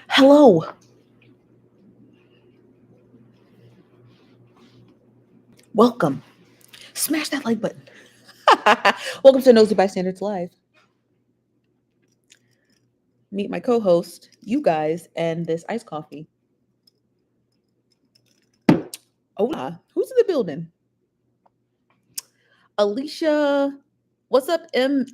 Hello, welcome. Smash that like button. Welcome to Nosy Bystanders Live. Meet my co-host, you guys, and this iced coffee. Hola, who's in the building? Alicia, what's up? MXDDRI.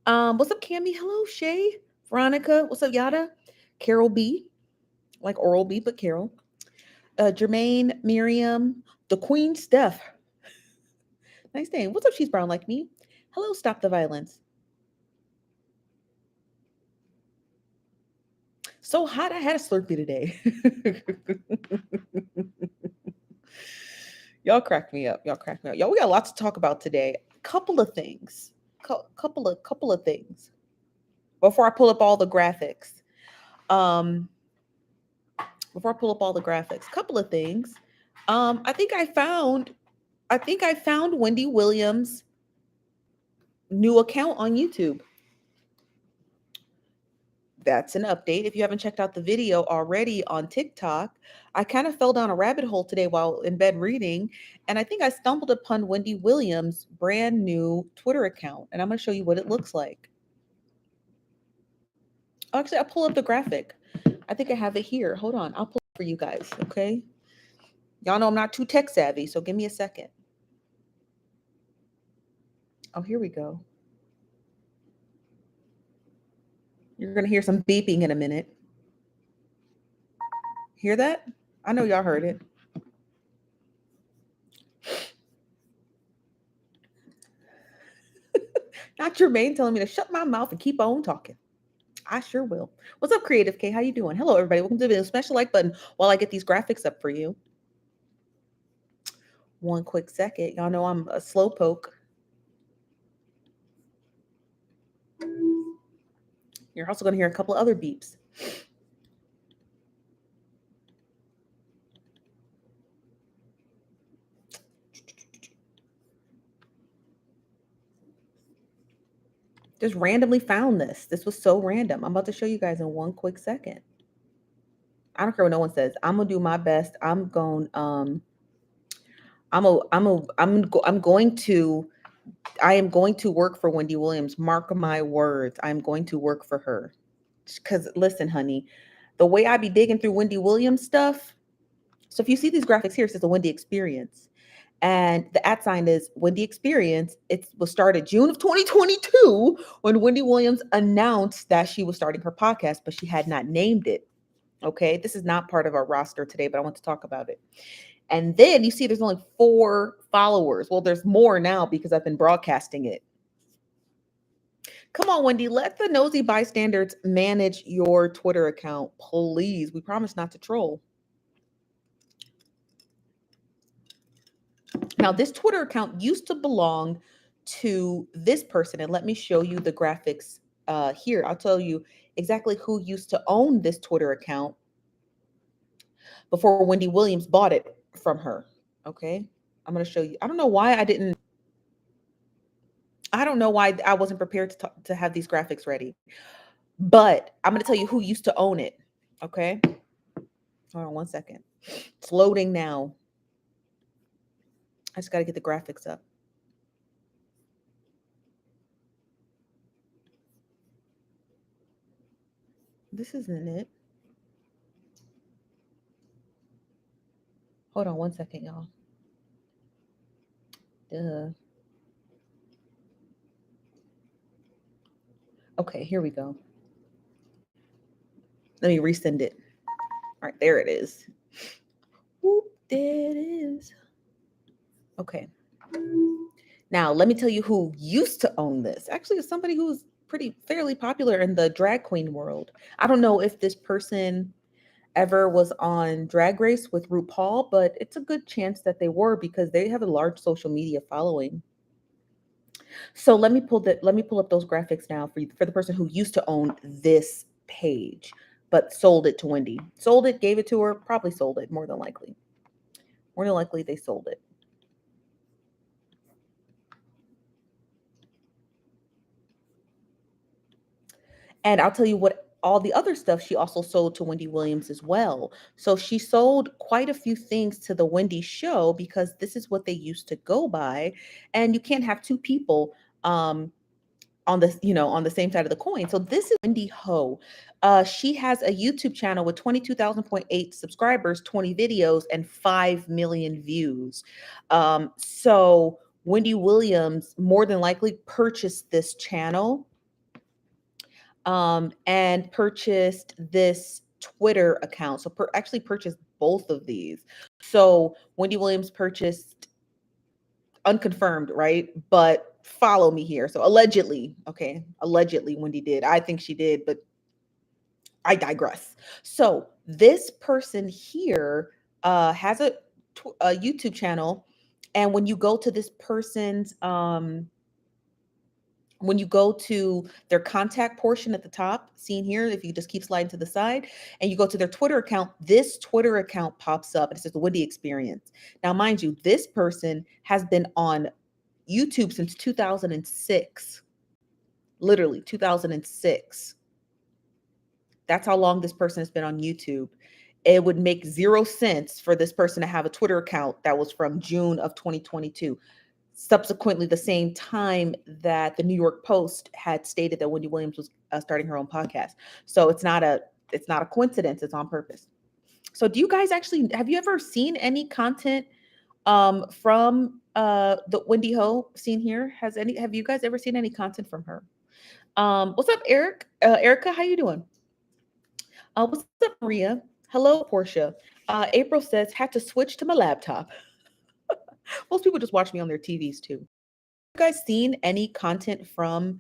What's up, Cammy? Hello, Shay. Veronica, what's up, Yada? Carol B, like Oral B, but Carol. Jermaine, Miriam, the Queen, Steph. Nice name. What's up, She's Brown Like Me? Hello, Stop the Violence. So hot, I had a Slurpee today. Y'all crack me up. Y'all crack me up. Y'all, we got a lot to talk about today. Couple of things. Couple of things. Before I pull up all the graphics. Um, before I pull up all the graphics, couple of things. I think I found Wendy Williams' new account on YouTube. That's an update. If you haven't checked out the video already on TikTok, I kind of fell down a rabbit hole today while in bed reading, and I think I stumbled upon Wendy Williams' brand new Twitter account, and I'm going to show you what it looks like. Actually, I'll pull up the graphic. I think I have it here. Hold on. I'll pull it for you guys, okay? Y'all know I'm not too tech savvy, so give me a second. Oh, here we go. You're going to hear some beeping in a minute. Hear that? I know y'all heard it. Not Jermaine telling me to shut my mouth and keep on talking. I sure will. What's up, Creative K? How you doing? Hello, everybody. Welcome to the video. Smash the like button while I get these graphics up for you. One quick second. Y'all know I'm a slow poke. You're also going to hear a couple of other beeps. Just randomly found this. This was so random. I'm about to show you guys in one quick second. I don't care what no one says. I'm gonna do my best. I'm going. I'm going to. I am going to work for Wendy Williams. Mark my words. I'm going to work for her. Because listen, honey, the way I be digging through Wendy Williams stuff. So if you see these graphics here, it says the Wendy Experience. And the @ sign is Wendy Experience. It was started June of 2022 when Wendy Williams announced that she was starting her podcast, but she had not named it. Okay. This is not part of our roster today, but I want to talk about it. And then you see there's only 4 followers. Well, there's more now because I've been broadcasting it. Come on, Wendy, let the Nosy Bystanders manage your Twitter account, please. We promise not to troll. Now, this Twitter account used to belong to this person, and let me show you the graphics here. I'll tell you exactly who used to own this Twitter account before Wendy Williams bought it from her. Okay, I'm going to show you. I don't know why I wasn't prepared to have these graphics ready, but I'm going to tell you who used to own it. Okay, hold on one second. It's loading now. I just got to get the graphics up. This isn't it. Hold on one second, y'all. Duh. Okay, here we go. Let me resend it. All right, there it is. Whoop, there it is. Okay. Now, let me tell you who used to own this. Actually, it's somebody who's fairly popular in the drag queen world. I don't know if this person ever was on Drag Race with RuPaul, but it's a good chance that they were because they have a large social media following. So let me pull up those graphics now for the person who used to own this page, but sold it to Wendy. Sold it, gave it to her, probably sold it, more than likely. More than likely they sold it. And I'll tell you what, all the other stuff she also sold to Wendy Williams as well. So she sold quite a few things to the Wendy show because this is what they used to go by. And you can't have two people on the, on the same side of the coin. So this is Wendy Ho. She has a YouTube channel with 22,000.8 subscribers, 20 videos, and 5 million views. So Wendy Williams more than likely purchased this channel and purchased this Twitter account. So actually purchased both of these. So Wendy Williams purchased, unconfirmed, right? But follow me here. So allegedly, okay, allegedly Wendy did. I think she did, but I digress. So this person here has a YouTube channel, and when you go to this person's when you go to their contact portion at the top, seen here, if you just keep sliding to the side and you go to their Twitter account, this Twitter account pops up and it says the Wendy Experience. Now, mind you, this person has been on YouTube since 2006, literally 2006. That's how long this person has been on YouTube. It would make zero sense for this person to have a Twitter account that was from June of 2022. Subsequently, the same time that the New York Post had stated that Wendy Williams was starting her own podcast. So it's not a coincidence. It's on purpose. So do you guys have you ever seen any content from the Wendy Ho seen here? Have you guys ever seen any content from her? What's up, Eric? Erica, how you doing? What's up, Maria? Hello, Portia. April says, had to switch to my laptop. Most people just watch me on their TVs too. You guys seen any content from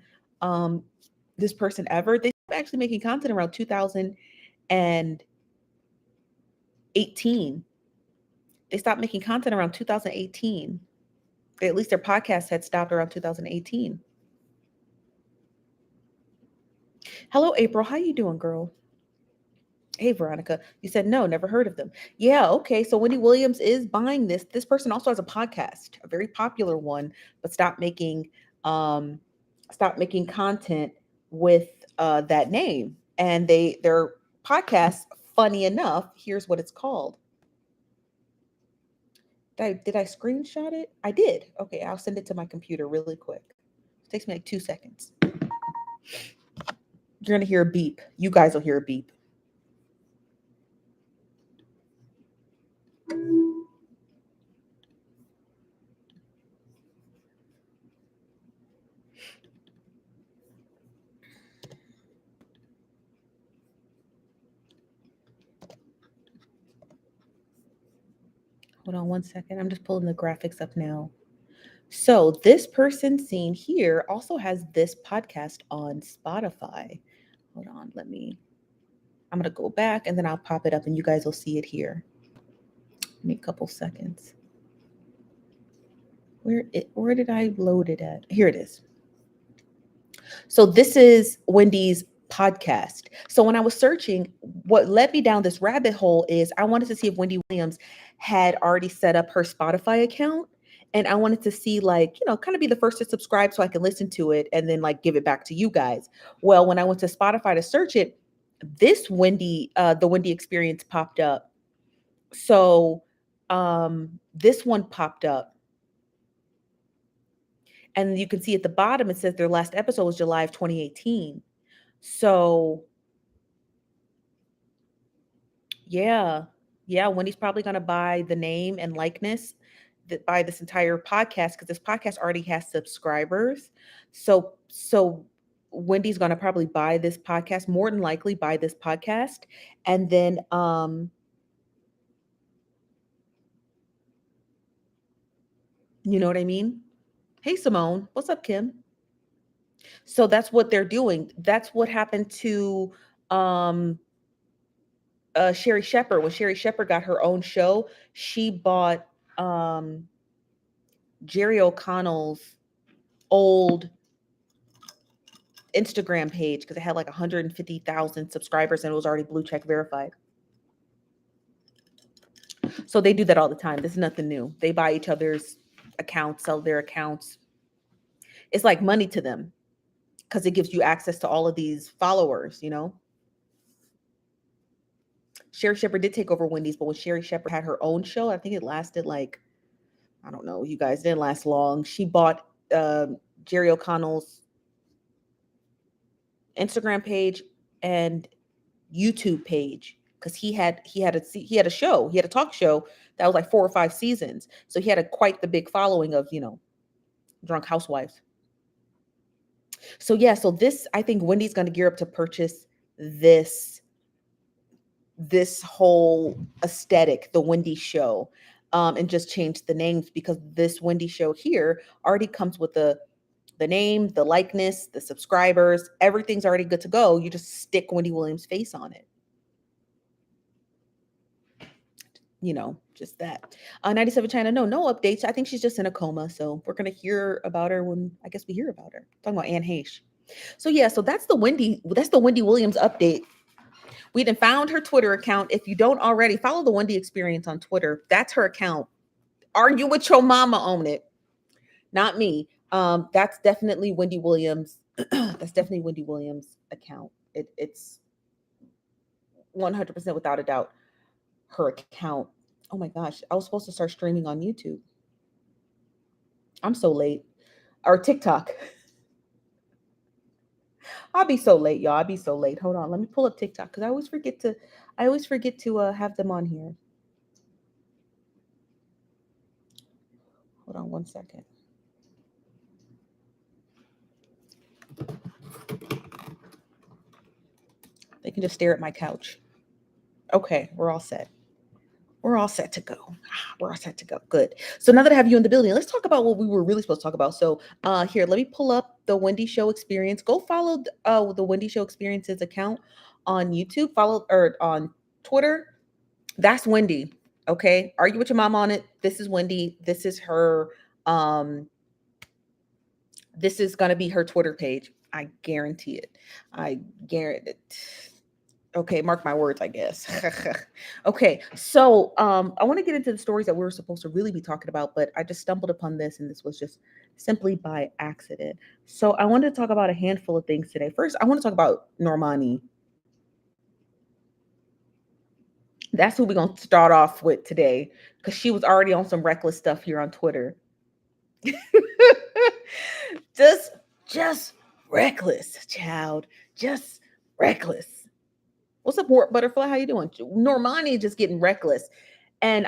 this person ever? They started actually making content around 2018. They stopped making content around 2018. At least their podcast had stopped around 2018. Hello, April. How you doing, girl? Hey, Veronica. You said no, never heard of them. Yeah, okay. So Wendy Williams is buying this. This person also has a podcast, a very popular one, but stopped making content with that name. And their podcast, funny enough, here's what it's called. Did I screenshot it? I did. Okay, I'll send it to my computer really quick. It takes me like 2 seconds. You're gonna hear a beep. You guys will hear a beep. Hold on 1 second. I'm just pulling the graphics up now. So this person seen here also has this podcast on Spotify. Hold on, I'm gonna go back and then I'll pop it up and you guys will see it here. Give me a couple seconds. Where did I load it at? Here it is. So this is Wendy's podcast. So when I was searching, what led me down this rabbit hole is I wanted to see if Wendy Williams had already set up her Spotify account. And I wanted to see, like, kind of be the first to subscribe so I can listen to it and then like give it back to you guys. Well, when I went to Spotify to search it, this the Wendy Experience popped up. So this one popped up. And you can see at the bottom, it says their last episode was July of 2018. So yeah, Wendy's probably going to buy the name and likeness that buy this entire podcast because this podcast already has subscribers. So Wendy's going to probably buy this podcast, more than likely buy this podcast, and then you know what I mean? Hey, Simone, what's up, Kim? So that's what they're doing. That's what happened to Sherry Shepherd. When Sherry Shepherd got her own show, she bought Jerry O'Connell's old Instagram page because it had like 150,000 subscribers and it was already blue check verified. So they do that all the time. This is nothing new. They buy each other's accounts, sell their accounts. It's like money to them. because it gives you access to all of these followers, you know. Sherry Shepherd did take over Wendy's, but when Sherry Shepherd had her own show, I think it lasted like, I don't know, you guys, didn't last long. She bought Jerry O'Connell's Instagram page and YouTube page because he had a show, he had a talk show that was like 4 or 5 seasons. So he had quite the big following of, you know, drunk housewives. So yeah, so this, I think Wendy's going to gear up to purchase this whole aesthetic, the Wendy show, and just change the names, because this Wendy show here already comes with the name, the likeness, the subscribers, everything's already good to go. You just stick Wendy Williams' face on it. You know, just that. 97 China, no updates. I think she's just in a coma. So we're gonna hear about her when I guess we hear about her. Talking about Anne Heche. So yeah, so that's the Wendy Williams update. We done found her Twitter account. If you don't already, follow the Wendy Experience on Twitter. That's her account. Argue with your mama on it. Not me. That's definitely Wendy Williams. That's definitely Wendy Williams' account. It's 100% without a doubt her account. Oh my gosh, I was supposed to start streaming on YouTube. I'm so late. Or TikTok. I'll be so late, y'all. I'll be so late. Hold on, let me pull up TikTok because I always forget to have them on here. Hold on one second. They can just stare at my couch. Okay, we're all set. We're all set to go. We're all set to go. Good. So now that I have you in the building, let's talk about what we were really supposed to talk about. So here, let me pull up the Wendy Show Experience. Go follow the Wendy Show Experiences account on YouTube. Follow or on Twitter. That's Wendy. Okay. Argue with your mom on it. This is Wendy. This is her. This is gonna be her Twitter page. I guarantee it. I guarantee it. Okay, mark my words, I guess. Okay, so I want to get into the stories that we were supposed to really be talking about, but I just stumbled upon this, and this was just simply by accident. So I wanted to talk about a handful of things today. First, I want to talk about Normani. That's who we're going to start off with today, because she was already on some reckless stuff here on Twitter. just reckless, child. Just reckless. What's up, Butterfly? How you doing? Normani just getting reckless. And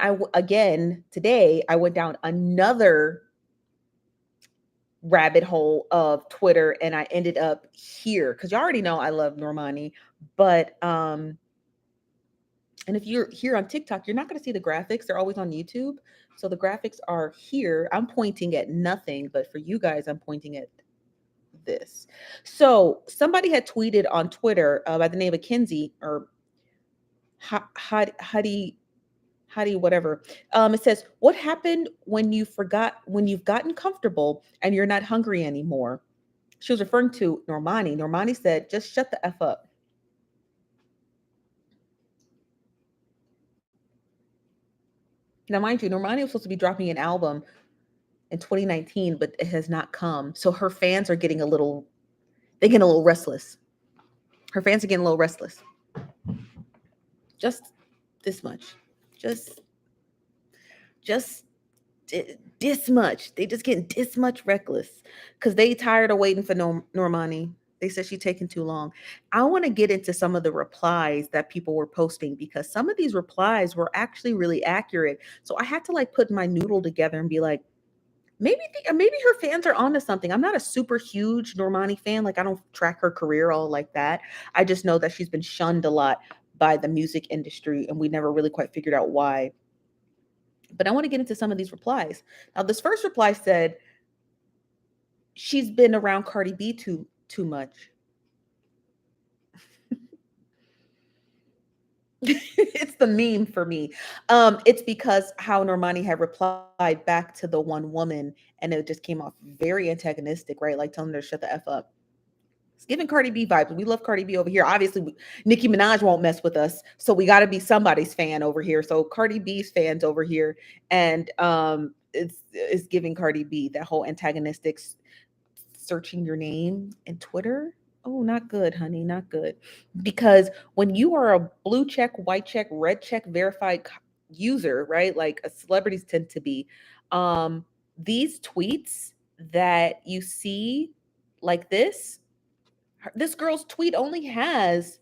today I went down another rabbit hole of Twitter, and I ended up here because you already know I love Normani. But and if you're here on TikTok, you're not going to see the graphics. They're always on YouTube. So the graphics are here. I'm pointing at nothing, but for you guys, I'm pointing at this. So somebody had tweeted on Twitter by the name of Kinsey, or Huddy whatever. It says, what happened when you've gotten comfortable and you're not hungry anymore? She was referring to Normani. Normani said, just shut the F up. Now, mind you, Normani was supposed to be dropping an album in 2019, but it has not come. So her fans are getting a little restless. Her fans are getting a little restless. Just this much. Just this much. They just getting this much reckless because they tired of waiting for Normani. They said she's taking too long. I want to get into some of the replies that people were posting, because some of these replies were actually really accurate. So I had to like put my noodle together and be like, maybe her fans are onto something. I'm not a super huge Normani fan. Like, I don't track her career all like that. I just know that she's been shunned a lot by the music industry, and we never really quite figured out why. But I want to get into some of these replies. Now, this first reply said, she's been around Cardi B too much. It's the meme for me. It's because how Normani had replied back to the one woman, and it just came off very antagonistic, right? Like telling her to shut the F up. It's giving Cardi B vibes. We love Cardi B over here. Obviously, Nicki Minaj won't mess with us, so we got to be somebody's fan over here. So Cardi B's fans over here, and it's giving Cardi B that whole antagonistic searching your name in Twitter. Oh, not good, honey, not good. Because when you are a blue check, white check, red check verified user, right? Like celebrities tend to be, um, these tweets that you see like this girl's tweet only has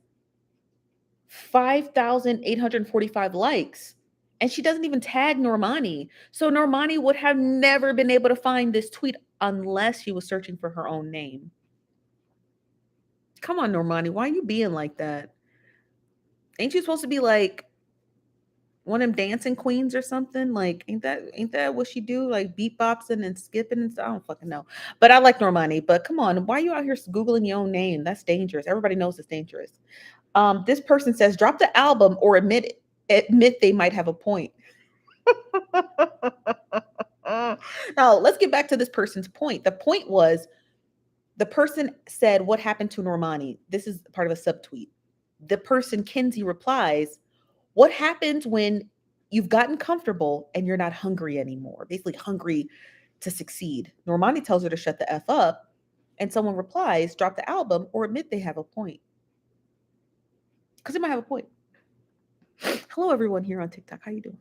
5,845 likes. And she doesn't even tag Normani. So Normani would have never been able to find this tweet unless she was searching for her own name. Come on, Normani, why are you being like that? Ain't you supposed to be like one of them dancing queens or something? Like, ain't that what she do? Like beatboxing and skipping and stuff? I don't fucking know. But I like Normani. But come on, why are you out here Googling your own name? That's dangerous. Everybody knows it's dangerous. This person says, drop the album or admit they might have a point. Now, let's get back to this person's point. The point was the person said, what happened to Normani? This is part of a subtweet. The person, Kinsey, replies, what happens when you've gotten comfortable and you're not hungry anymore? Basically, hungry to succeed. Normani tells her to shut the F up. And someone replies, drop the album or admit they have a point. Because they might have a point. Hello, everyone here on TikTok. How you doing?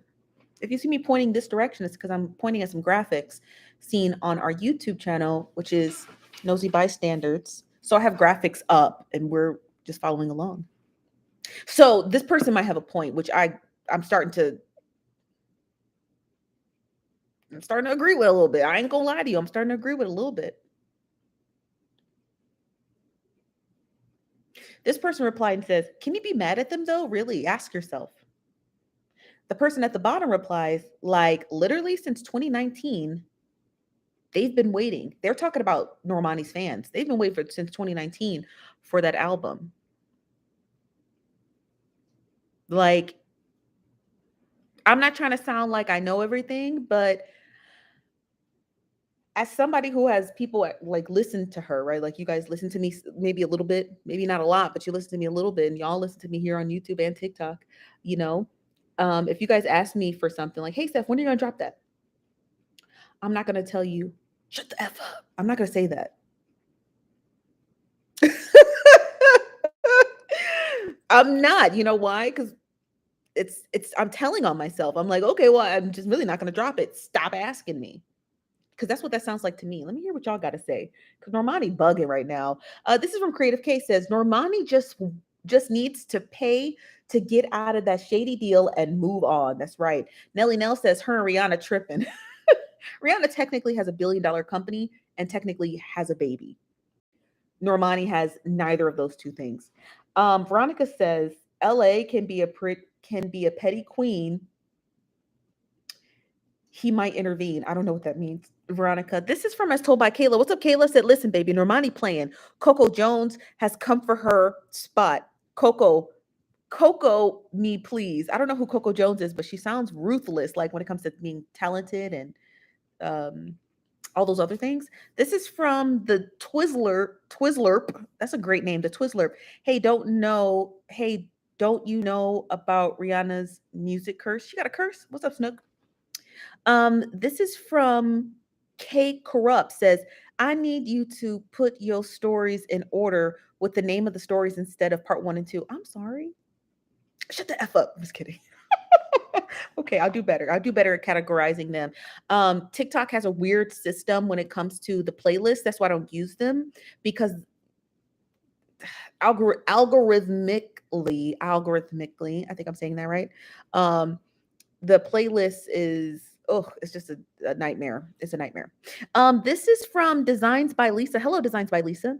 If you see me pointing this direction, it's because I'm pointing at some graphics seen on our YouTube channel, which is NosyBystanders. So I have graphics up and we're just following along. So this person might have a point, which I'm starting to agree with a little bit. I ain't gonna lie to you. I'm starting to agree with a little bit. This person replied and says, can you be mad at them though? Really? Ask yourself. The person at the bottom replies, like, literally since 2019, they've been waiting. They're talking about Normani's fans. They've been waiting since 2019 for that album. Like, I'm not trying to sound like I know everything, but as somebody who has people like listen to her, right? Like you guys listen to me maybe a little bit, maybe not a lot, but you listen to me a little bit, and y'all listen to me here on YouTube and TikTok, you know. If you guys ask me for something like, hey, Steph, when are you gonna drop that? I'm not gonna tell you, shut the F up. I'm not gonna say that. I'm not, you know why? Because I'm telling on myself. I'm like, okay, well, I'm just really not gonna drop it. Stop asking me. Because that's what that sounds like to me. Let me hear what y'all got to say. Because Normani bugging right now. This is from Creative K. Says Normani just needs to pay to get out of that shady deal and move on. That's right. Nelly Nell says her and Rihanna tripping. Rihanna technically has $1 billion company and technically has a baby. Normani has neither of those two things. Veronica says LA can be a petty queen. He might intervene. I don't know what that means, Veronica. This is from As Told by Kayla. What's up, Kayla? Said, listen, baby, Normani playing. Coco Jones has come for her spot. Coco, me, please. I don't know who Coco Jones is, but she sounds ruthless, like when it comes to being talented and all those other things. This is from the Twizzlerp. That's a great name, the Twizzlerp. Hey, don't you know about Rihanna's music curse? She got a curse? What's up, Snook? This is from K Corrupt. Says, I need you to put your stories in order with the name of the stories instead of part 1 and 2. I'm sorry. Shut the F up. I'm just kidding. Okay, I'll do better. I'll do better at categorizing them. TikTok has a weird system when it comes to the playlist. That's why I don't use them, because algorithmically, I think I'm saying that right. The playlist is, it's just a nightmare. It's a nightmare. This is from Designs by Lisa. Hello, Designs by Lisa.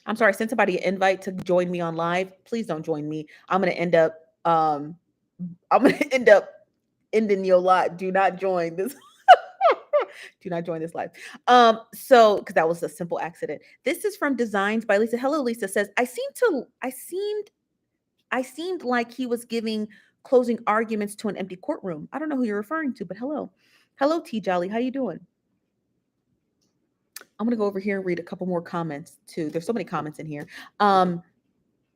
I'm sorry, I sent somebody an invite to join me on live. Please don't join me. I'm gonna end up ending your live. Do not join this. Do not join this live. So because that was a simple accident. This is from Designs by Lisa. Hello, Lisa says, I seemed like he was giving closing arguments to an empty courtroom. I don't know who you're referring to, but hello. Hello, T Jolly. How you doing? I'm going to go over here and read a couple more comments too. There's so many comments in here.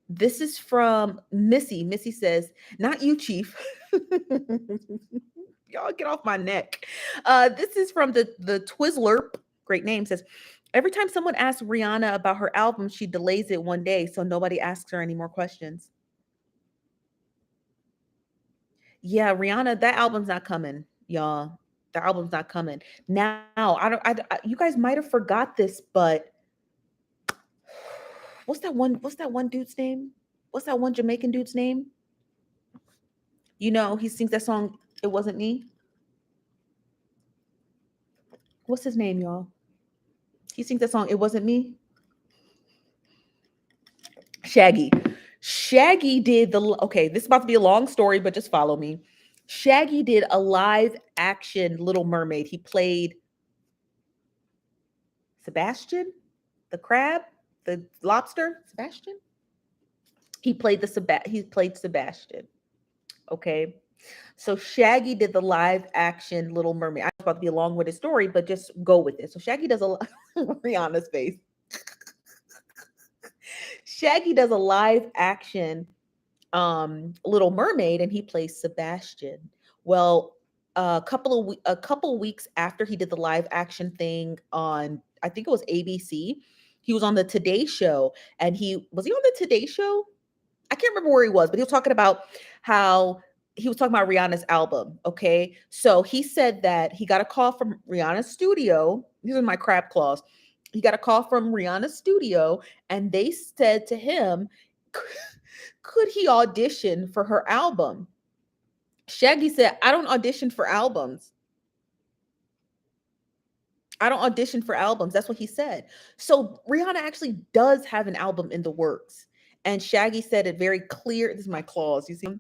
This is from Missy. Missy says, not you, Chief. Y'all get off my neck. This is from the Twizzlerp. Great name. Says, Every time someone asks Rihanna about her album, she delays it one day so nobody asks her any more questions. Yeah, Rihanna, that album's not coming, y'all. The album's not coming. Now, I don't you guys might have forgot this, but what's that one dude's name? What's that one Jamaican dude's name? You know, he sings that song It Wasn't Me. What's his name, y'all? He sings that song It Wasn't Me. Shaggy. Shaggy did the okay, this is about to be a long story, but just follow me. Shaggy did a live action Little Mermaid. He played Sebastian, the crab, the lobster, Sebastian. He played Sebastian. Okay. So Shaggy did the live action Little Mermaid. I was about to be a long-winded story, but just go with it. So Shaggy does a Rihanna's face. Shaggy does a live action Little Mermaid, and he plays Sebastian. Well, a couple weeks after he did the live action thing on, I think it was ABC, he was on the Today Show, and he on the Today Show? I can't remember where he was, but he was talking about how he was talking about Rihanna's album. Okay. So he said that he got a call from Rihanna's studio. These are my crab claws. He got a call from Rihanna's studio, and they said to him, could he audition for her album? Shaggy said, I don't audition for albums. I don't audition for albums. That's what he said. So Rihanna actually does have an album in the works. And Shaggy said it very clear. This is my claws. You see him?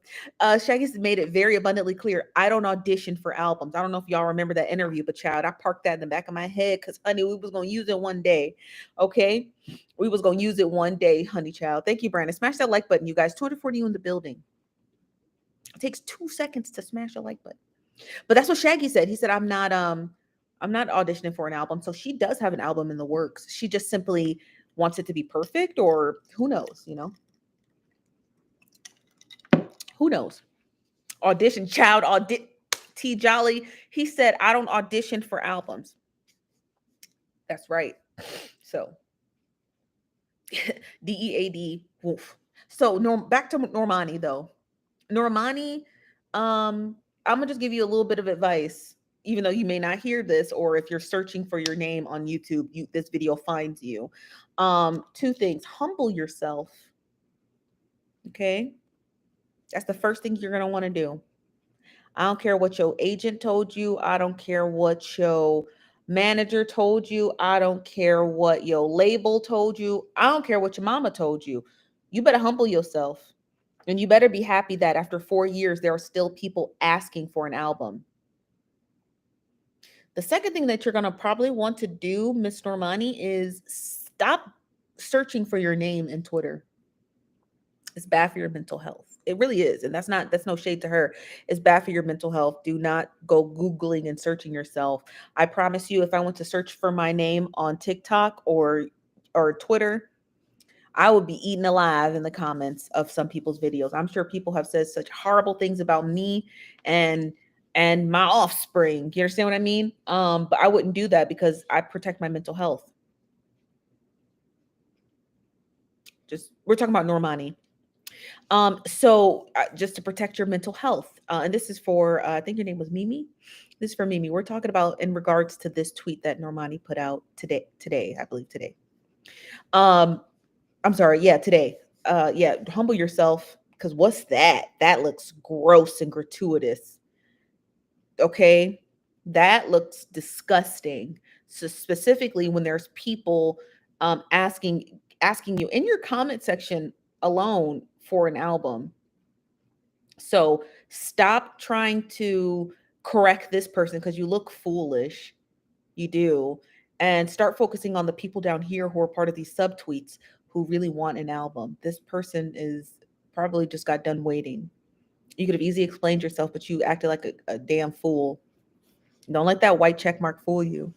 Shaggy's made it very abundantly clear. I don't audition for albums. I don't know if y'all remember that interview, but child, I parked that in the back of my head because, honey, we was going to use it one day. Okay? We was going to use it one day, honey child. Thank you, Brandon. Smash that like button, you guys. 240 you in the building. It takes 2 seconds to smash a like button. But that's what Shaggy said. He said, I'm not auditioning for an album. So she does have an album in the works. She just simply wants it to be perfect, or who knows, you know? Who knows? Audition, child, T Jolly. He said, I don't audition for albums. That's right. So DEAD. Woof. So back to Normani though. Normani, I'm gonna just give you a little bit of advice, even though you may not hear this, or if you're searching for your name on YouTube, this video finds you. Two things: humble yourself. Okay, that's the first thing you're gonna want to do. I don't care what your agent told you. I don't care what your manager told you. I don't care what your label told you. I don't care what your mama told you. You better humble yourself. And you better be happy that after 4 years, there are still people asking for an album. The second thing that you're going to probably want to do, Miss Normani, is stop searching for your name in Twitter. It's bad for your mental health. It really is. And that's no shade to her. It's bad for your mental health. Do not go Googling and searching yourself. I promise you, if I went to search for my name on TikTok or Twitter, I would be eaten alive in the comments of some people's videos. I'm sure people have said such horrible things about me and my offspring. You understand what I mean? But I wouldn't do that because I protect my mental health. We're talking about Normani. So just to protect your mental health. And this is for, I think your name was Mimi. This is for Mimi. We're talking about in regards to this tweet that Normani put out today, I believe today. I'm sorry. Yeah, today. Yeah, humble yourself, because what's that? That looks gross and gratuitous. Okay, that looks disgusting. So specifically, when there's people asking you in your comment section alone for an album. So stop trying to correct this person because you look foolish. You do. And start focusing on the people down here who are part of these subtweets who really want an album. This person is probably just got done waiting. You could have easily explained yourself, but you acted like a damn fool. Don't let that white check mark fool you.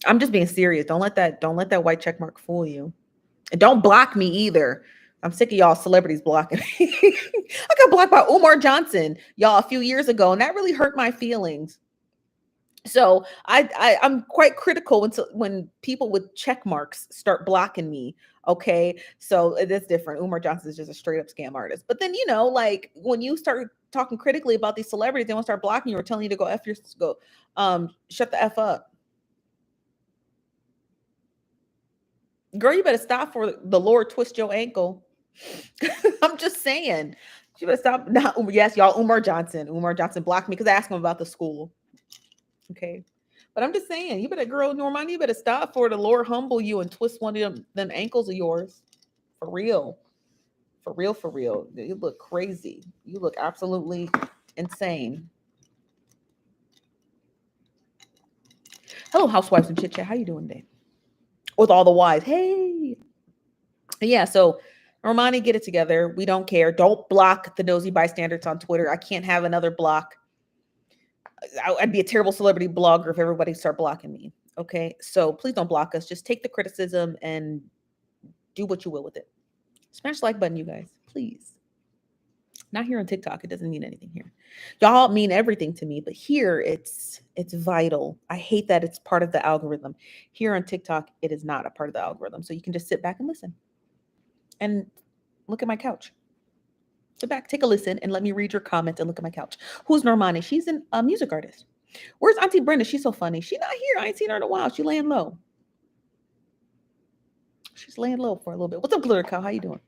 I'm just being serious. Don't let that white check mark fool you. And don't block me either. I'm sick of y'all celebrities blocking me. I got blocked by Umar Johnson, y'all, a few years ago, and that really hurt my feelings. So I'm quite critical when people with check marks start blocking me. Okay, so that's different. Umar Johnson is just a straight up scam artist. But then like when you start talking critically about these celebrities, they want to start blocking you or telling you to go f your go, shut the f up, girl. You better stop for the Lord twist your ankle. I'm just saying. You better stop. Not, yes, y'all. Umar Johnson. Umar Johnson blocked me because I asked him about the school. Okay. But I'm just saying, you better, girl, Normani, you better stop for the Lord humble you and twist one of them ankles of yours. For real. For real, for real. You look crazy. You look absolutely insane. Hello, housewives and chit chat. How you doing today? With all the wives. Hey. Yeah, so Normani, get it together. We don't care. Don't block the nosy bystanders on Twitter. I can't have another block. I'd be a terrible celebrity blogger if everybody start blocking me. Okay, so please don't block us. Just take the criticism and do what you will with it. Smash the like button, you guys, please. Not here on TikTok. It doesn't mean anything here. Y'all mean everything to me, but here it's vital. I hate that it's part of the algorithm. Here on TikTok, it is not a part of the algorithm. So you can just sit back and listen and look at my couch. Sit back, take a listen, and let me read your comments and look at my couch. Who's Normani? She's a music artist. Where's Auntie Brenda? She's so funny. She's not here. I ain't seen her in a while. She laying low. She's laying low for a little bit. What's up, Glitter Cow? How you doing?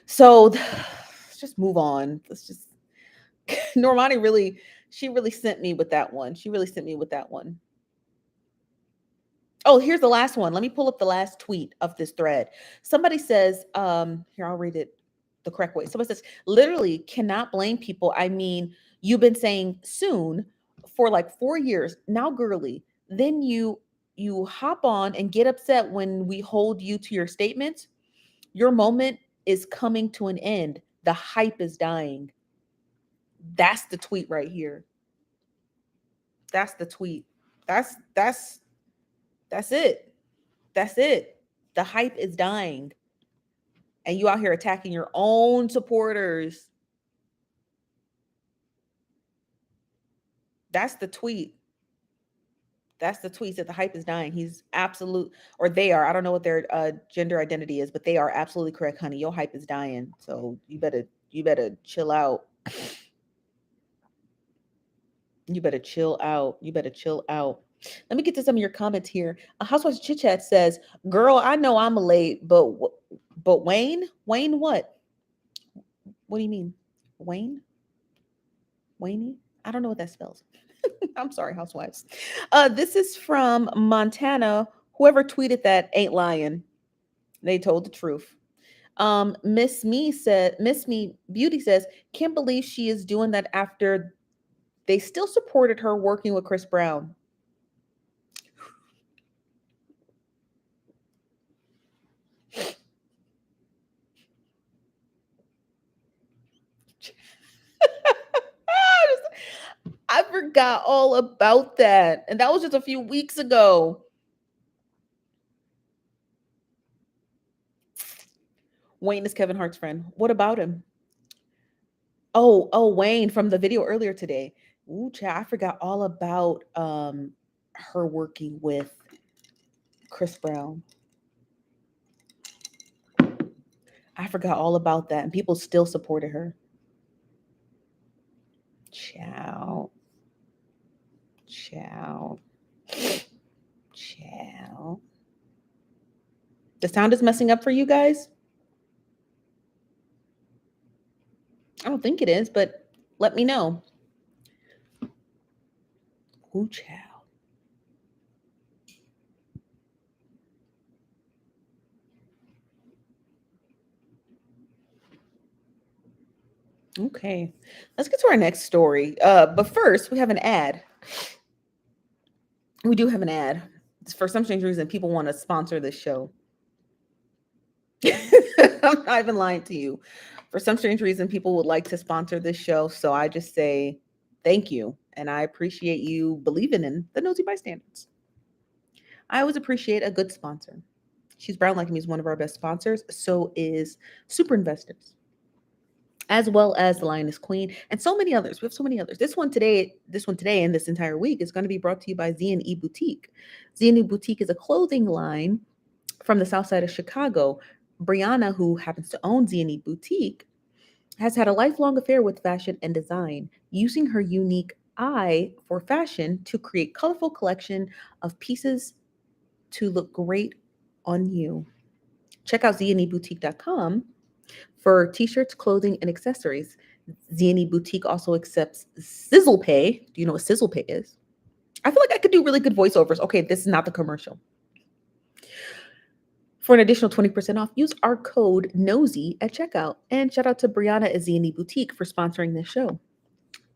So let's just move on. Let's just Normani she really sent me with that one. She really sent me with that one. Oh, here's the last one. Let me pull up the last tweet of this thread. Somebody says, here, I'll read it the correct way. Somebody says, literally cannot blame people. I mean, you've been saying soon for like 4 years. Now, girly, then you hop on and get upset when we hold you to your statements. Your moment is coming to an end. The hype is dying. That's the tweet right here. That's the tweet. That's it. That's it. The hype is dying. And you out here attacking your own supporters. That's the tweet. That's the tweet that the hype is dying. He's absolute, or they are. I don't know what their gender identity is, but they are absolutely correct, honey. Your hype is dying. So you better chill out. You better chill out. You better chill out. Let me get to some of your comments here. Housewives Chit Chat says, "Girl, I know I'm late, but Wayne, what? What do you mean, Wayne? Wayne? I don't know what that spells. I'm sorry, housewives. This is from Montana. Whoever tweeted that ain't lying. They told the truth. Miss Me Beauty says, can't believe she is doing that after they still supported her working with Chris Brown. I forgot all about that. And that was just a few weeks ago. Wayne is Kevin Hart's friend. What about him? Oh, Wayne from the video earlier today. Ooh, child, I forgot all about her working with Chris Brown. I forgot all about that. And people still supported her. Ciao. Ciao. Ciao. The sound is messing up for you guys? I don't think it is, but let me know. Ooh, ciao. Okay, let's get to our next story. But first, we have an ad. We do have an ad. For some strange reason, people want to sponsor this show. I'm not even lying to you. For some strange reason, people would like to sponsor this show. So I just say thank you. And I appreciate you believing in the Nosy Bystanders. I always appreciate a good sponsor. She's Brown Like Me is one of our best sponsors. So is Super Investors. as well as the Lioness Queen, and so many others. We have so many others. This one today, and this entire week is going to be brought to you by Z&E Boutique. Z&E Boutique is a clothing line from the south side of Chicago. Brianna, who happens to own Z&E Boutique, has had a lifelong affair with fashion and design, using her unique eye for fashion to create colorful collection of pieces to look great on you. Check out zneboutique.com for t-shirts, clothing, and accessories. Z&E Boutique also accepts Sizzle Pay. Do you know what Sizzle Pay is? I feel like I could do really good voiceovers. Okay, this is not the commercial. For an additional 20% off, use our code NOSY at checkout. And shout out to Brianna at Z&E Boutique for sponsoring this show.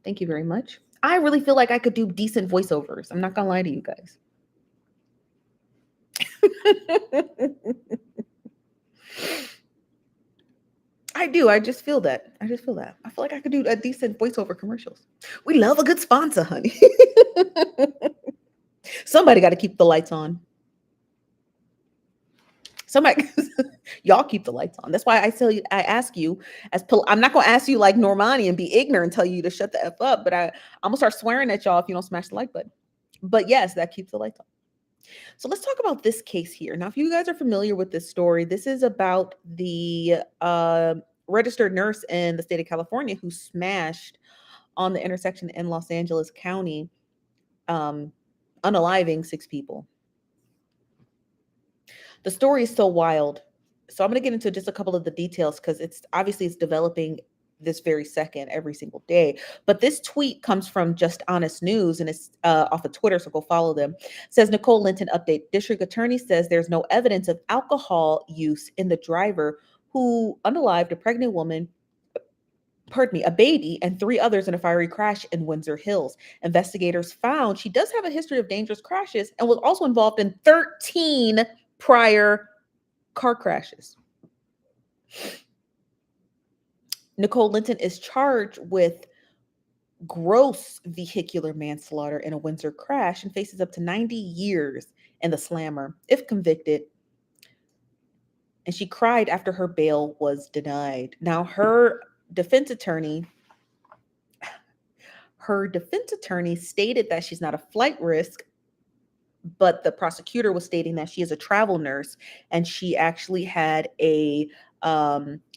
Thank you very much. I really feel like I could do decent voiceovers. I'm not going to lie to you guys. I do. I just feel that. I feel like I could do a decent voiceover commercials. We love a good sponsor, honey. Somebody got to keep the lights on. Somebody, y'all keep the lights on. That's why I ask you, I'm not going to ask you like Normani and be ignorant and tell you to shut the F up, but I'm going to start swearing at y'all if you don't smash the like button. But yes, that keeps the lights on. So let's talk about this case here. Now, if you guys are familiar with this story, this is about the registered nurse in the state of California who smashed on the intersection in Los Angeles County, unaliving 6 people. The story is so wild. So I'm going to get into just a couple of the details because it's developing this very second every single day. But this tweet comes from Just Honest News, and it's off of Twitter, so go follow them. It says, Nicole, Linton update. District Attorney says there's no evidence of alcohol use in the driver who unalived a pregnant woman, a baby, and 3 others in a fiery crash in Windsor Hills. Investigators found she does have a history of dangerous crashes and was also involved in 13 prior car crashes. Nicole Linton is charged with gross vehicular manslaughter in a Windsor crash and faces up to 90 years in the slammer if convicted. And she cried after her bail was denied. Now, her defense attorney stated that she's not a flight risk, but the prosecutor was stating that she is a travel nurse and she actually had a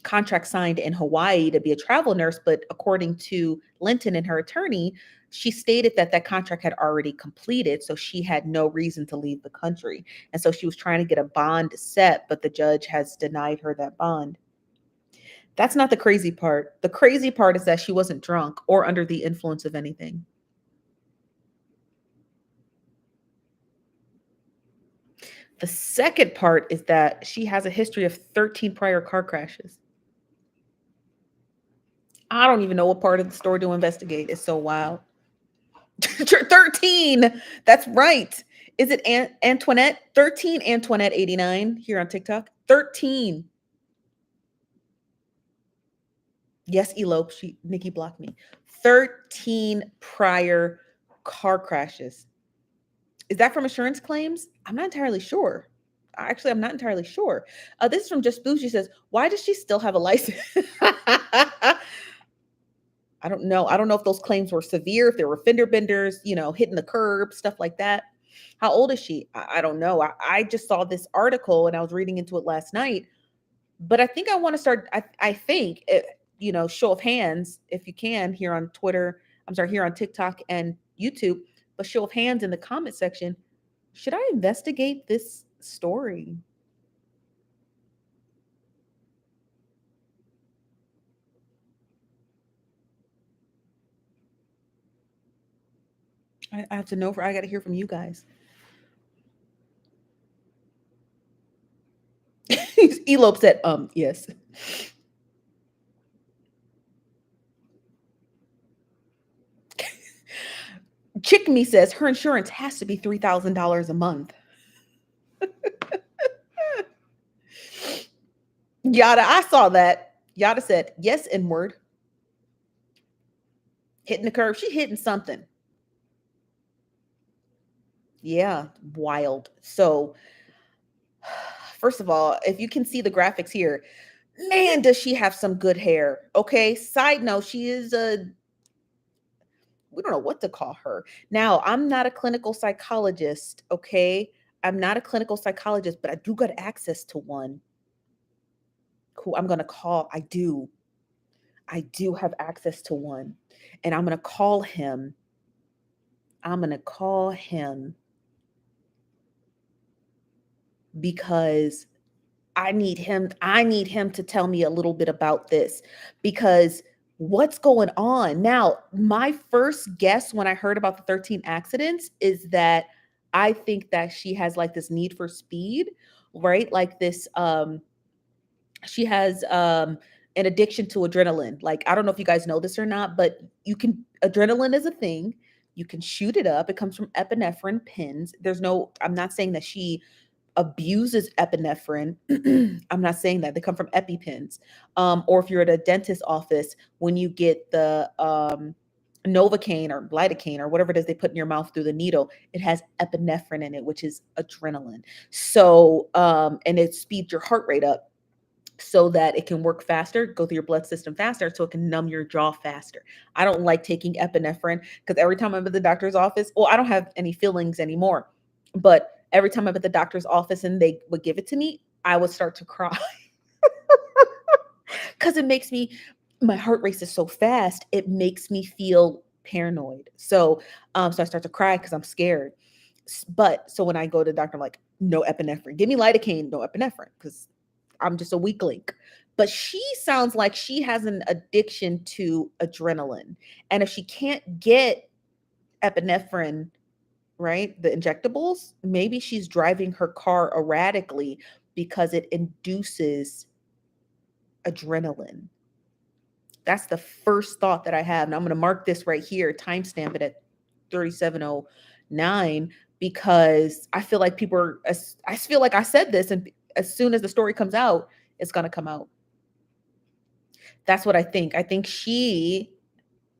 contract signed in Hawaii to be a travel nurse. But according to Linton and her attorney, she stated that that contract had already completed, so she had no reason to leave the country. And so she was trying to get a bond set, but the judge has denied her that bond. That's not the crazy part. The crazy part is that she wasn't drunk or under the influence of anything. The second part is that she has a history of 13 prior car crashes. I don't even know what part of the story to investigate. It's so wild. 13. That's right. Is it Antoinette? 13 Antoinette 89 here on TikTok. 13. Yes, elope. Nikki blocked me. 13 prior car crashes. Is that from insurance claims? I'm not entirely sure. Actually, I'm not entirely sure. This is from Just Boo. She says, why does she still have a license? I don't know. I don't know if those claims were severe, if there were fender benders, hitting the curb, stuff like that. How old is she? I don't know. I just saw this article and I was reading into it last night. But I think I want to start, I think, show of hands, if you can, here on Twitter, here on TikTok and YouTube, but show of hands in the comment section. Should I investigate this story? I have to know. I got to hear from you guys. Elope said, yes. Chick Me says her insurance has to be $3,000 a month. Yada, I saw that. Yada said, yes, N-word. Hitting the curve. She hitting something. Yeah, wild. So, first of all, if you can see the graphics here, Man, does she have some good hair. Okay. Side note, she is we don't know what to call her. Now, I'm not a clinical psychologist. Okay. I'm not a clinical psychologist, but I do got access to one who I'm going to call. I do have access to one. And I'm going to call him. I'm going to call him because I need him to tell me a little bit about this because what's going on? Now, my first guess when I heard about the 13 accidents is that I think that she has like this need for speed, right? Like this she has an addiction to adrenaline. Like I don't know if you guys know this or not, but you can adrenaline is a thing. You can shoot it up. It comes from epinephrine pins. I'm not saying that she abuses epinephrine. I'm not saying that. They come from EpiPens. Or if you're at a dentist's office, when you get the Novocaine or lidocaine or whatever it is they put in your mouth through the needle, it has epinephrine in it, which is adrenaline. So, and it speeds your heart rate up so that it can work faster, go through your blood system faster, so it can numb your jaw faster. I don't like taking epinephrine because every time I'm at the doctor's office, well, I don't have any feelings anymore, but every time I'm at the doctor's office and they would give it to me, I would start to cry because my heart race is so fast, it makes me feel paranoid. So I start to cry because I'm scared. But so when I go to the doctor, I'm like, no epinephrine, give me lidocaine, no epinephrine, because I'm just a weak link. But she sounds like she has an addiction to adrenaline. And if she can't get epinephrine, right, the injectables, maybe she's driving her car erratically because it induces adrenaline. That's the first thought that I have. And I'm going to mark this right here, timestamp it at 3709, because I feel like I feel like I said this, and as soon as the story comes out, it's going to come out. That's what I think. I think she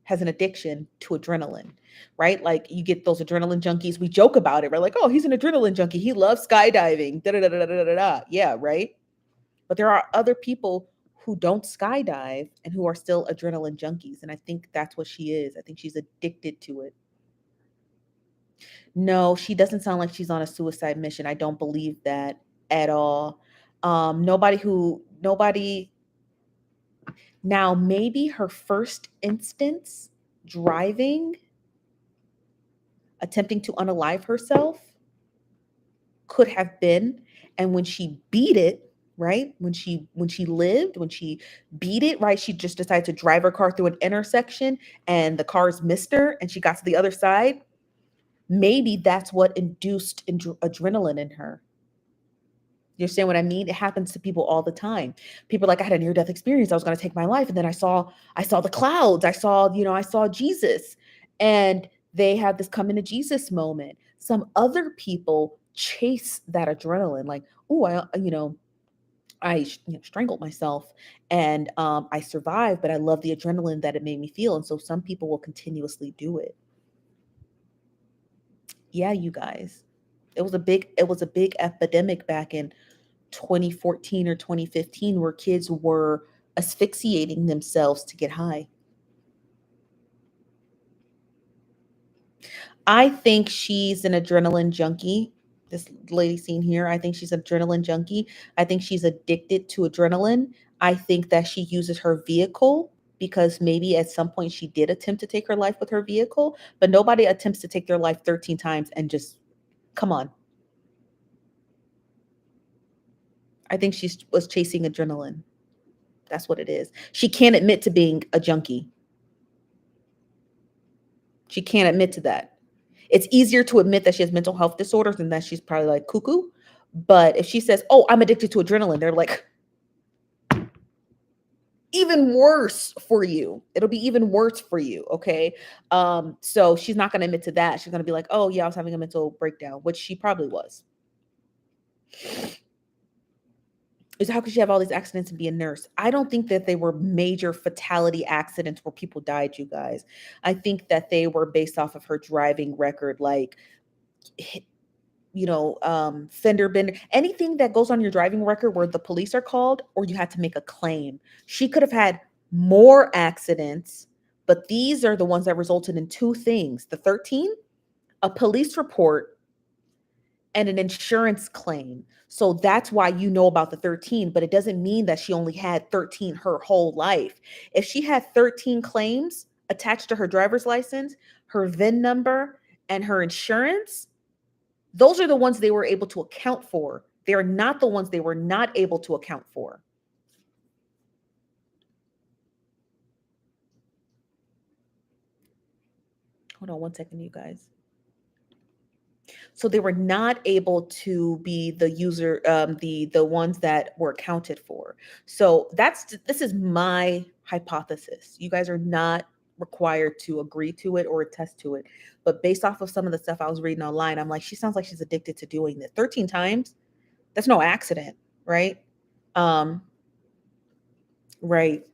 has an addiction to adrenaline, right? Like you get those adrenaline junkies. We joke about it. We're like, oh, he's an adrenaline junkie. He loves skydiving. Da da da da da da da. Yeah, right. But there are other people who don't skydive and who are still adrenaline junkies. And I think that's what she is. I think she's addicted to it. No, she doesn't sound like she's on a suicide mission. I don't believe that at all. Nobody. Now, maybe her first instance driving, attempting to unalive herself, could have been, and when she beat it, right, when she beat it, right, she just decided to drive her car through an intersection and the cars missed her and she got to the other side. Maybe that's what induced adrenaline in her. You understand what I mean? It happens to people all the time. People are like, I had a near death experience, I was going to take my life, and then I saw the clouds, I saw Jesus, and they have this come into Jesus moment. Some other people chase that adrenaline, like, oh, I strangled myself, and I survived, but I love the adrenaline that it made me feel, and so some people will continuously do it. Yeah, you guys, it was a big epidemic back in 2014 or 2015 where kids were asphyxiating themselves to get high. I think she's an adrenaline junkie. This lady seen here, I think she's an adrenaline junkie. I think she's addicted to adrenaline. I think that she uses her vehicle because maybe at some point she did attempt to take her life with her vehicle, but nobody attempts to take their life 13 times and just come on. I think she was chasing adrenaline. That's what it is. She can't admit to being a junkie. She can't admit to that. It's easier to admit that she has mental health disorders and that she's probably like cuckoo. But if she says, "Oh, I'm addicted to adrenaline," they're like, even worse for you. It'll be even worse for you. Okay. So she's not gonna admit to that. She's gonna be like, "Oh yeah, I was having a mental breakdown," which she probably was. Is how could she have all these accidents and be a nurse? I don't think that they were major fatality accidents where people died, you guys. I think that they were based off of her driving record. Like fender bender, anything that goes on your driving record where the police are called or you had to make a claim. She could have had more accidents, but these are the ones that resulted in two things: the 13, a police report, and an insurance claim. So that's why you know about the 13, but it doesn't mean that she only had 13 her whole life. If she had 13 claims attached to her driver's license, her VIN number, and her insurance, those are the ones they were able to account for. They are not the ones they were not able to account for. Hold on one second, you guys. So they were not able to be the user, the ones that were accounted for. So this is my hypothesis. You guys are not required to agree to it or attest to it. But based off of some of the stuff I was reading online, I'm like, she sounds like she's addicted to doing this. 13 times, that's no accident, right? Um, right,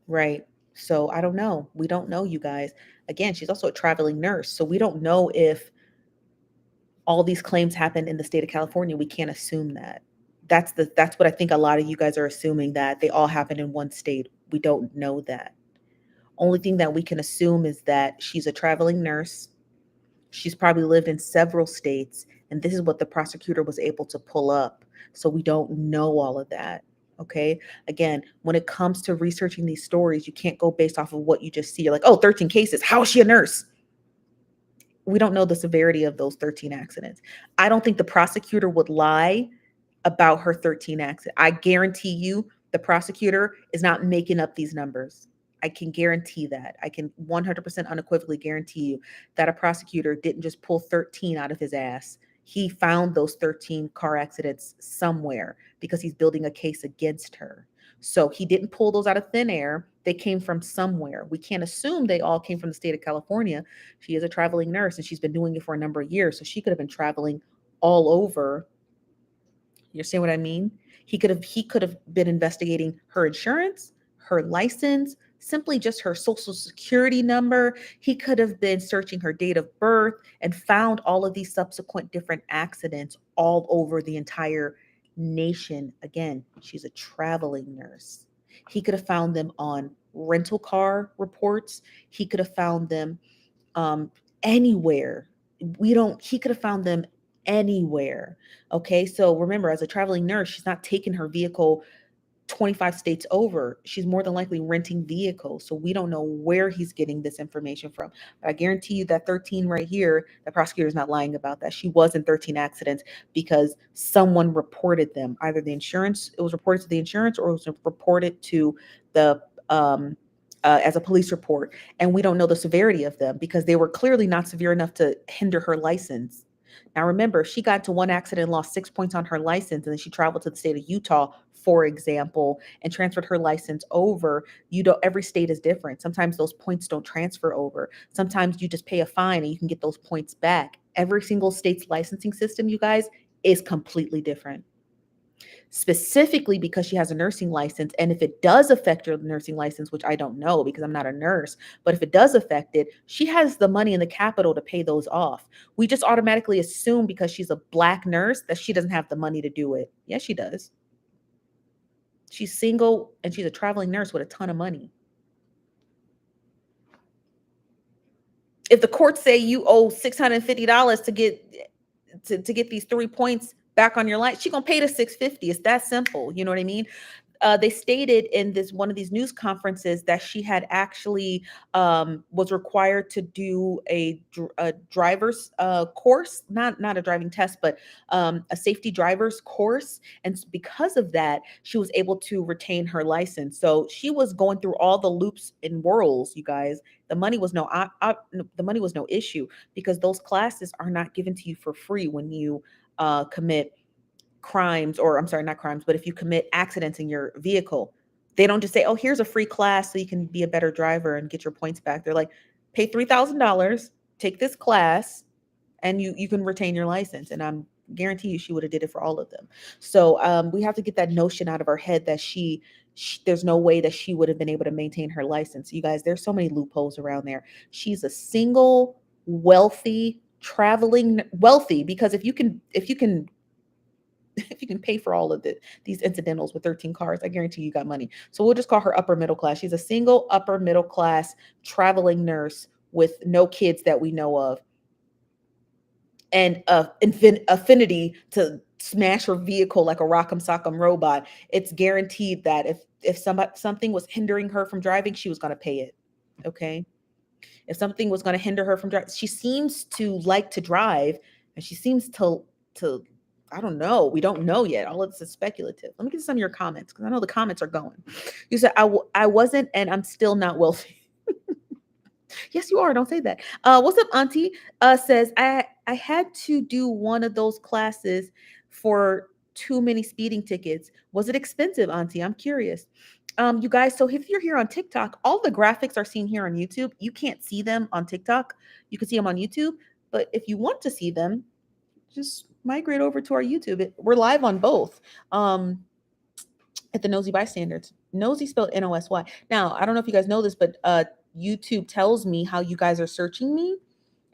right. So I don't know. We don't know, you guys. Again, she's also a traveling nurse. So we don't know if all these claims happen in the state of California. We can't assume that. That's what I think a lot of you guys are assuming, that they all happen in one state. We don't know that. Only thing that we can assume is that she's a traveling nurse. She's probably lived in several states, and this is what the prosecutor was able to pull up. So we don't know all of that. Okay. Again, when it comes to researching these stories, you can't go based off of what you just see. You're like, oh, 13 cases. How is she a nurse? We don't know the severity of those 13 accidents. I don't think the prosecutor would lie about her 13 accidents. I guarantee you the prosecutor is not making up these numbers. I can guarantee that. I can 100% unequivocally guarantee you that a prosecutor didn't just pull 13 out of his ass. He found those 13 car accidents somewhere because he's building a case against her. So he didn't pull those out of thin air. They came from somewhere. We can't assume they all came from the state of California. She is a traveling nurse and she's been doing it for a number of years. So she could have been traveling all over. You see what I mean? He could have been investigating her insurance, her license, simply just her social security number. He could have been searching her date of birth and found all of these subsequent different accidents all over the entire nation. Again, she's a traveling nurse. He could have found them on rental car reports. He could have found them um, anywhere. He could have found them anywhere. Okay. So remember, as a traveling nurse, she's not taking her vehicle 25 states over. She's more than likely renting vehicles. So we don't know where he's getting this information from. But I guarantee you that 13 right here, the prosecutor is not lying about that. She was in 13 accidents because someone reported them. Either it was reported to the insurance, or it was reported to the as a police report. And we don't know the severity of them because they were clearly not severe enough to hinder her license. Now, remember, she got into one accident and lost 6 points on her license, and then she traveled to the state of Utah, for example, and transferred her license over. Every state is different. Sometimes those points don't transfer over. Sometimes you just pay a fine and you can get those points back. Every single state's licensing system, you guys, is completely different. Specifically because she has a nursing license. And if it does affect your nursing license, which I don't know because I'm not a nurse, but if it does affect it, she has the money in the capital to pay those off. We just automatically assume because she's a Black nurse that she doesn't have the money to do it. Yes, she does. She's single and she's a traveling nurse with a ton of money. If the courts say you owe $650 to get these 3 points back on your life, she's gonna pay the $650. It's that simple. You know what I mean? They stated in this one of these news conferences that she had actually was required to do a driver's course, not a driving test, but a safety driver's course. And because of that, she was able to retain her license. So she was going through all the loops and whirls, you guys. The money was the money was no issue because those classes are not given to you for free when you commit crimes, or I'm sorry, not crimes, but if you commit accidents in your vehicle. They don't just say, oh, here's a free class so you can be a better driver and get your points back. They're like, pay $3,000, take this class, and you can retain your license. And I'm guarantee you she would have did it for all of them. So we have to get that notion out of our head that there's no way that she would have been able to maintain her license. You guys, there's so many loopholes around there. She's a single, wealthy traveling wealthy, because if you can if you can pay for all of these incidentals with 13 cars, I guarantee you got money. So we'll just call her upper middle class. She's a single upper middle class traveling nurse with no kids that we know of, and affinity to smash her vehicle like a rock'em sock'em robot. It's guaranteed that if something was hindering her from driving, she was going to pay it. Okay. If something was going to hinder her from driving, she seems to like to drive, and she seems to I don't know. We don't know yet. All of this is speculative. Let me get some of your comments, because I know the comments are going. You said I wasn't, and I'm still not wealthy. Yes, you are. Don't say that. What's up, Auntie? Says I had to do one of those classes for too many speeding tickets. Was it expensive, Auntie? I'm curious. You guys, so if you're here on TikTok, all the graphics are seen here on YouTube. You can't see them on TikTok. You can see them on YouTube. But if you want to see them, just migrate over to our YouTube. We're live on both. At the Nosy Bystanders. Nosy spelled Nosy. Now, I don't know if you guys know this, but YouTube tells me how you guys are searching me.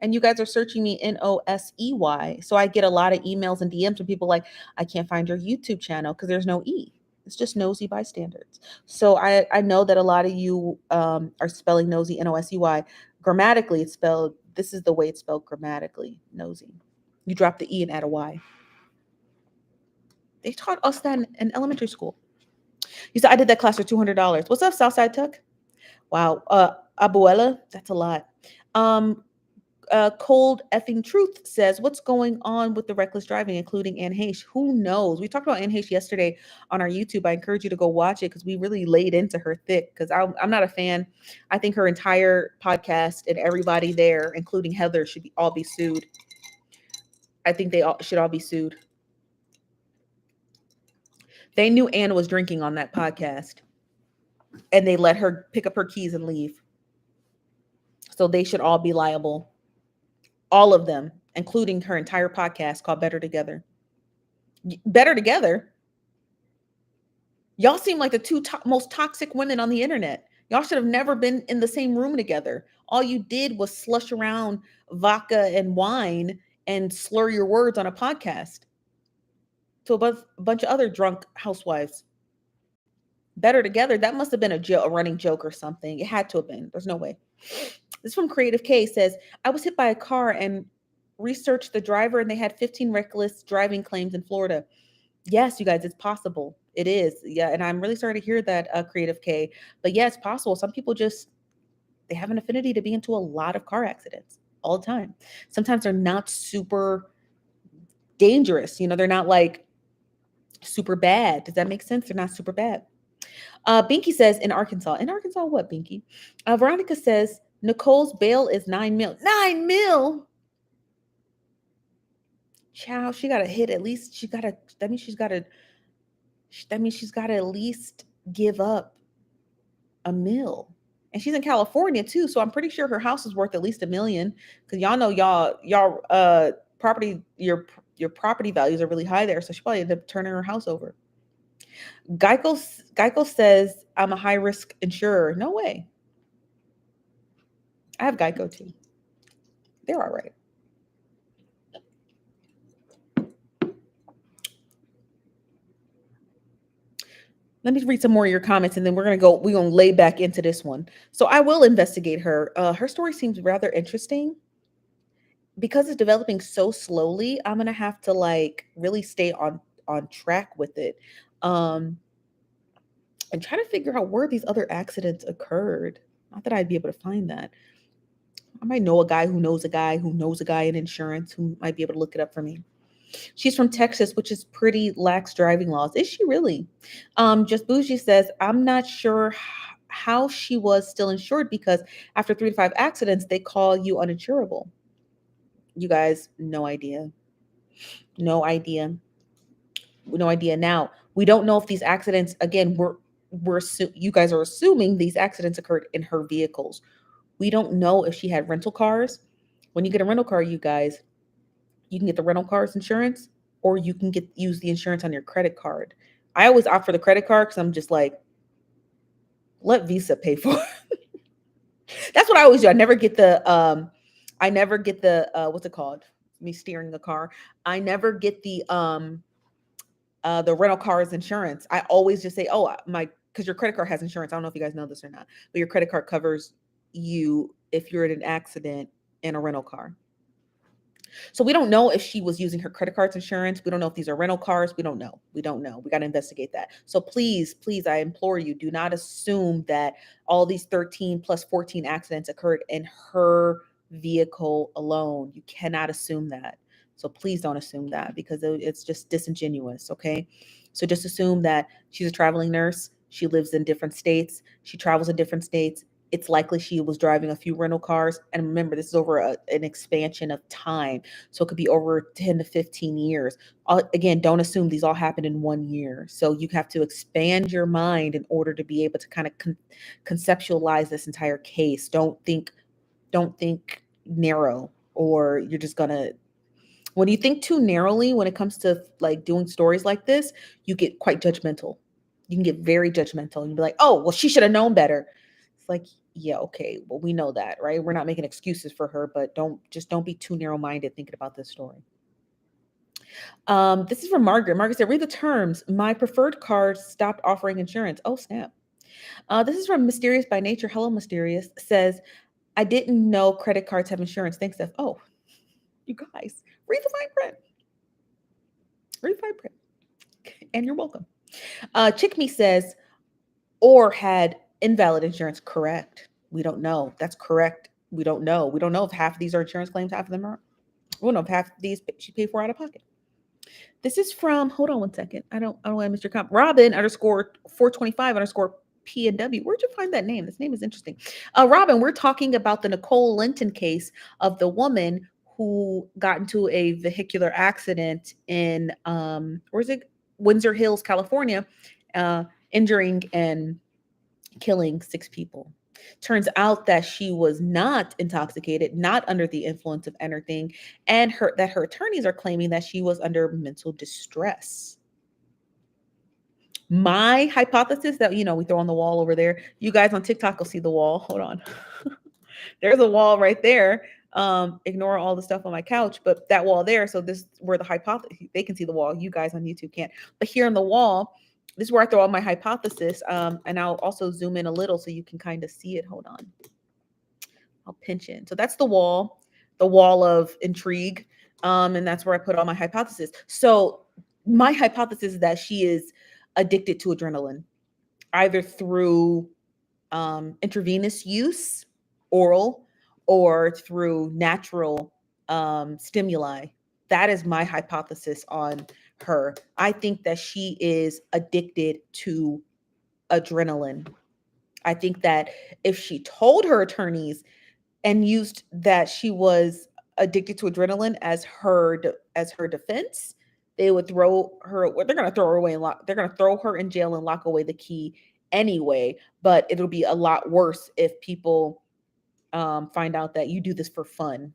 And you guys are searching me Nosey. So I get a lot of emails and DMs from people like, I can't find your YouTube channel because there's no E. It's just Nosy Bystanders. So I know that a lot of you are spelling Nosy, Nosey. Grammatically, it's spelled, this is the way it's spelled grammatically, Nosy. You drop the E and add a Y. They taught us that in elementary school. You said I did that class for $200. What's up, Southside Tuck? Wow. Abuela, that's a lot. Cold effing truth says, what's going on with the reckless driving, including Anne Heche? Who knows? We talked about Anne Heche yesterday on our YouTube. I encourage you to go watch it, because we really laid into her thick, because I'm not a fan. I think her entire podcast and everybody there, including Heather, should all be sued. I think they should all be sued. They knew Anne was drinking on that podcast, and they let her pick up her keys and leave. So they should all be liable. All of them, including her entire podcast called Better Together. Better Together? Y'all seem like the two most toxic women on the internet. Y'all should have never been in the same room together. All you did was slush around vodka and wine and slur your words on a podcast to a bunch of other drunk housewives. Better Together, that must have been a running joke or something. It had to have been. There's no way. This from Creative K says, I was hit by a car and researched the driver, and they had 15 reckless driving claims in Florida. Yes, you guys, it's possible. It is. Yeah. And I'm really sorry to hear that, Creative K. But yeah, it's possible. Some people they have an affinity to be into a lot of car accidents all the time. Sometimes they're not super dangerous. They're not like super bad. Does that make sense? They're not super bad. Binky says, in Arkansas. In Arkansas, what, Binky? Veronica says, Nicole's bail is $9 million. $9 million? Child, she got to hit at least. That means she's got to at least give up $1 million. And she's in California too, so I'm pretty sure her house is worth at least $1 million, because y'all know y'all property, your property values are really high there, so she probably ended up turning her house over. Geico says, I'm a high risk insurer. No way. I have Geico too. They're all right. Let me read some more of your comments, and then we're gonna lay back into this one. So I will investigate her. Her story seems rather interesting. Because it's developing so slowly, I'm gonna have to really stay on track with it. And try to figure out where these other accidents occurred. Not that I'd be able to find that. I might know a guy who knows a guy who knows a guy in insurance who might be able to look it up for me. She's from Texas, which is pretty lax driving laws. Is she really? Just Bougie says, I'm not sure how she was still insured, because after 3 to 5 accidents, they call you uninsurable. You guys, no idea. No idea. No idea. Now, we don't know if these accidents, again, you guys are assuming these accidents occurred in her vehicles. We don't know if she had rental cars. When you get a rental car, you guys, you can get the rental car's insurance, or you can use the insurance on your credit card. I always opt for the credit card, because I'm just like, let Visa pay for it. That's what I always do. I I never get the what's it called? Me steering the car. I never get the rental car's insurance. I always just say, oh, my, because your credit card has insurance. I don't know if you guys know this or not, but your credit card covers you if you're in an accident in a rental car. So we don't know if she was using her credit card's insurance. We don't know if these are rental cars. We don't know. We don't know. We got to investigate that. So please, please, I implore you, do not assume that all these 13 plus 14 accidents occurred in her vehicle alone. You cannot assume that. So please don't assume that, because it's just disingenuous. Okay. So just assume that she's a traveling nurse. She lives in different states. She travels in different states. It's likely she was driving a few rental cars. And remember, this is over an expansion of time. So it could be over 10 to 15 years. Again, don't assume these all happened in 1 year. So you have to expand your mind in order to be able to kind of conceptualize this entire case. Don't think narrow, or you're just going to, when you think too narrowly when it comes to like doing stories like this, you get quite judgmental. You can get very judgmental. You'd be like, oh, well, she should have known better. It's like, yeah, okay, well, we know that, right? We're not making excuses for her, but don't be too narrow-minded thinking about this story. This is from Margaret. Margaret said, read the terms. My preferred card stopped offering insurance. Oh, snap. This is from Mysterious by Nature. Hello, Mysterious. Says, I didn't know credit cards have insurance. Thanks, Steph. Oh, you guys, read the fine print. Read the fine print. And you're welcome. Chick Me says, or had invalid insurance. Correct. We don't know. That's correct. We don't know. We don't know if half of these are insurance claims, half of them are. We don't know if half of these she paid for out of pocket. This is from, hold on one second. I don't want to miss your comp. Robin _ 425 _ P&W. Where'd you find that name? This name is interesting. Robin, we're talking about the Nicole Linton case of the woman who got into a vehicular accident in where is it? Windsor Hills, California, injuring and killing 6 people. Turns out that she was not intoxicated, not under the influence of anything, and her attorneys are claiming that she was under mental distress. My hypothesis that, we throw on the wall over there. You guys on TikTok will see the wall. Hold on. There's a wall right there. Ignore all the stuff on my couch, but that wall there. So this is where the hypothesis, they can see the wall. You guys on YouTube can't. But here on the wall, this is where I throw out my hypothesis. And I'll also zoom in a little so you can kind of see it. Hold on. I'll pinch in. So that's the wall of intrigue. And that's where I put all my hypothesis. So my hypothesis is that she is addicted to adrenaline, either through intravenous use, oral, or through natural stimuli. That is my hypothesis on her. I think that she is addicted to adrenaline. I think that if she told her attorneys and used that she was addicted to adrenaline as her defense, they would throw her. They're going to throw her away and they're going to throw her in jail and lock away the key anyway. But it'll be a lot worse if people find out that you do this for fun.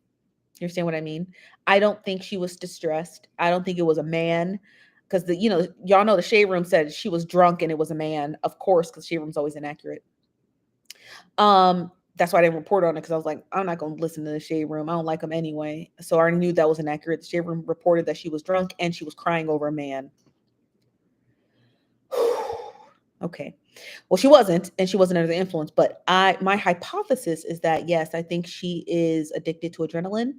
You understand what I mean? I don't think she was distressed. I don't think it was a man, because y'all know the Shade Room said she was drunk and it was a man, of course, because Shade Room's always inaccurate. That's why I didn't report on it, because I was like, I'm not going to listen to the Shade Room. I don't like them anyway. So I already knew that was inaccurate. The Shade Room reported that she was drunk and she was crying over a man. Okay. Well, she wasn't, and she wasn't under the influence, but my hypothesis is that, yes, I think she is addicted to adrenaline.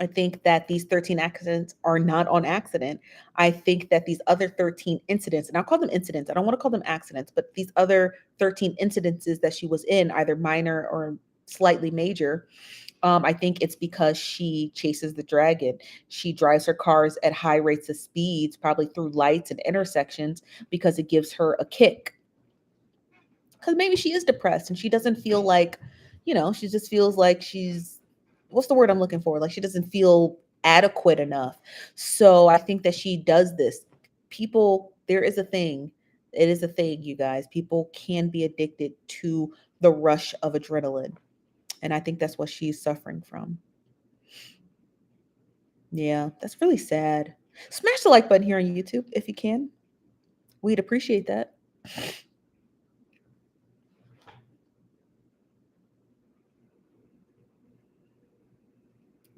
I think that these 13 accidents are not on accident. I think that these other 13 incidents, and I'll call them incidents, I don't want to call them accidents, but these other 13 incidences that she was in, either minor or slightly major, I think it's because she chases the dragon. She drives her cars at high rates of speeds, probably through lights and intersections, because it gives her a kick. Because maybe she is depressed and she doesn't feel like, she just feels like she's, what's the word I'm looking for? Like she doesn't feel adequate enough. So I think that she does this. People, there is a thing. It is a thing, you guys. People can be addicted to the rush of adrenaline. And I think that's what she's suffering from. Yeah, that's really sad. Smash the like button here on YouTube if you can. We'd appreciate that.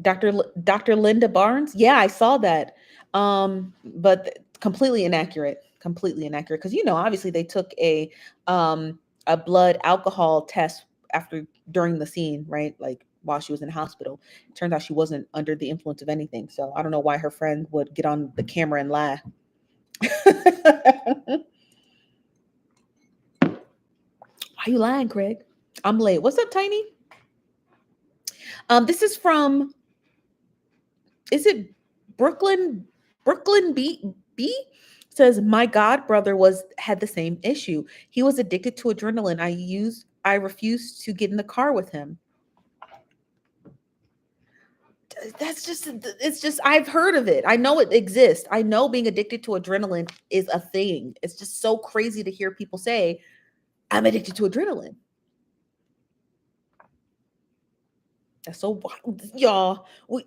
Dr. Linda Barnes. Yeah, I saw that. But completely inaccurate. Completely inaccurate. Because obviously they took a blood alcohol test after during the scene, right? Like while she was in the hospital. It turns out she wasn't under the influence of anything. So I don't know why her friend would get on the camera and lie. Why you lying, Craig? I'm late. What's up, Tiny? This is from, is it Brooklyn? Brooklyn B says my god brother had the same issue. He was addicted to adrenaline. I refused to get in the car with him. It's just I've heard of it. I know it exists. I know being addicted to adrenaline is a thing. It's just so crazy to hear people say, I'm addicted to adrenaline. That's so wild. Y'all. We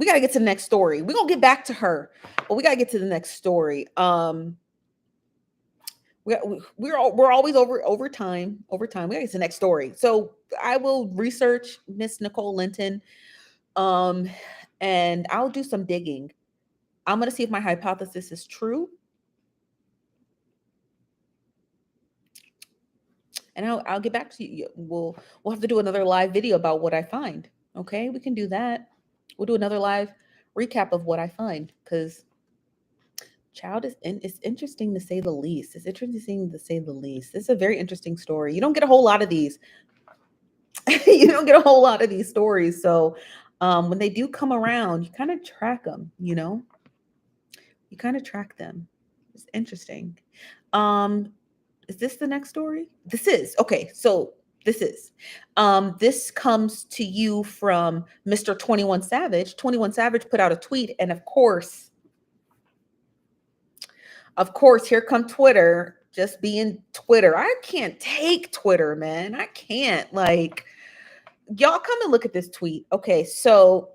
got to get to the next story. We're going to get back to her, but we got to get to the next story. We're always over time. We got to get to the next story. So I will research Miss Nicole Linton, and I'll do some digging. I'm going to see if my hypothesis is true. And I'll get back to you. We'll have to do another live video about what I find. Okay, we can do that. We'll do another live recap of what I find, because child it's interesting to say the least. It's interesting to say the least. It's a very interesting story. You don't get a whole lot of these. You don't get a whole lot of these stories. So when they do come around, you kind of track them. You kind of track them. It's interesting. Is this the next story? This is okay. So this comes to you from Mr. 21 Savage. 21 Savage put out a tweet, and of course, here come Twitter, just being Twitter. I can't take Twitter, man. I can't. Like, y'all come and look at this tweet. Okay, so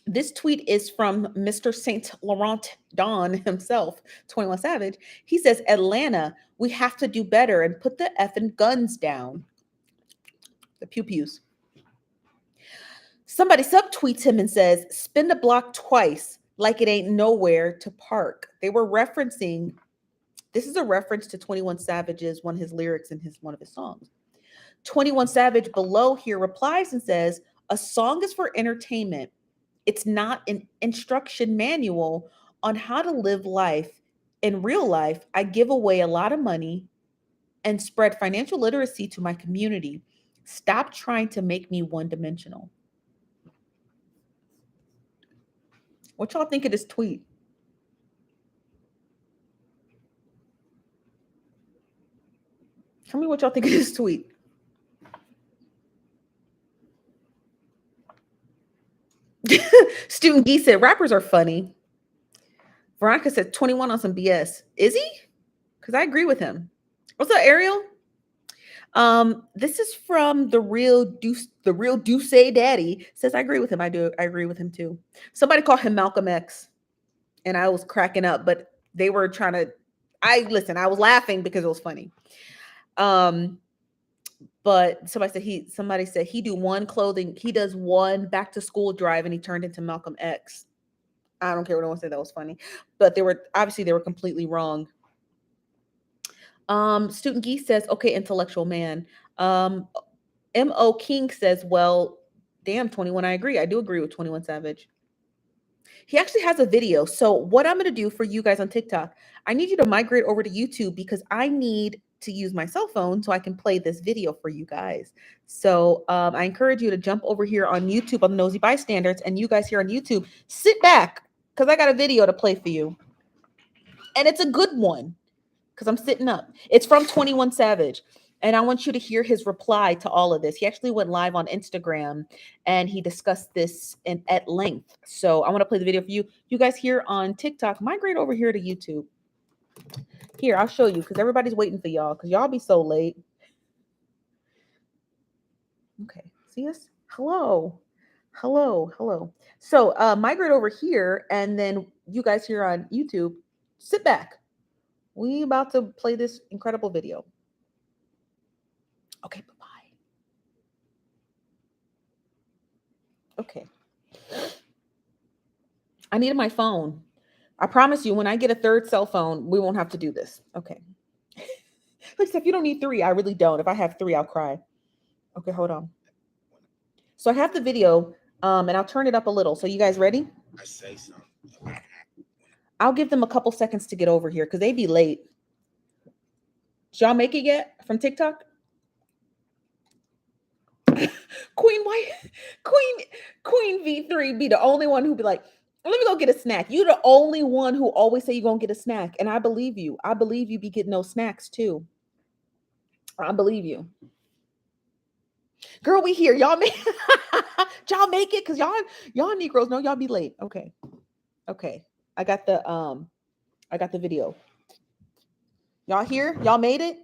this tweet is from Mr. Saint Laurent Don himself, 21 Savage. He says, Atlanta, we have to do better and put the effing guns down. The pew-pews. Somebody subtweets him and says, spin the block twice like it ain't nowhere to park. They were referencing, this is a reference to 21 Savage's, one of his lyrics in one of his songs. 21 Savage below here replies and says, a song is for entertainment. It's not an instruction manual on how to live life. In real life, I give away a lot of money and spread financial literacy to my community. Stop trying to make me one-dimensional. What y'all think of this tweet? Tell me what y'all think of this tweet. Student Gee said, rappers are funny. Veronica said, 21 on some BS. Is he? Because I agree with him. What's up, Ariel? This is from the real Duce Daddy. Says, I agree with him. I agree with him too. Somebody called him Malcolm X, and I was cracking up, but they were trying to. I was laughing because it was funny. But somebody said he does one back to school drive, and he turned into Malcolm X. I don't care what anyone said, that was funny, but they were completely wrong. Student Geese says, okay, intellectual man. M.O. King says, well, damn, 21, I agree. I do agree with 21 Savage. He actually has a video. So what I'm going to do for you guys on TikTok, I need you to migrate over to YouTube, because I need to use my cell phone so I can play this video for you guys. So I encourage you to jump over here on YouTube on the Nosy Bystanders, and you guys here on YouTube, sit back, because I got a video to play for you. And it's a good one, because I'm sitting up. It's from 21 Savage. And I want you to hear his reply to all of this. He actually went live on Instagram and he discussed this at length. So I want to play the video for you. You guys here on TikTok, migrate over here to YouTube. Here, I'll show you, because everybody's waiting for y'all, because y'all be so late. Okay, see us? Hello. So migrate over here, and then you guys here on YouTube, sit back. We about to play this incredible video. Okay, bye-bye. Okay. I needed my phone. I promise you, when I get a third cell phone, we won't have to do this. Okay. Like, if you don't need three, I really don't. If I have three, I'll cry. Okay, hold on. So I have the video, and I'll turn it up a little. So you guys ready? I say something. I'll give them a couple seconds to get over here because they be late. Did y'all make it yet from TikTok? Queen White, Queen V3 be the only one who be like, let me go get a snack. You the only one who always say you're gonna get a snack. And I believe you. I believe you be getting those snacks too. I believe you. Girl, we here. Y'all make y'all make it because y'all Negroes know y'all be late. Okay. Okay. I got the video. Y'all here? Y'all made it?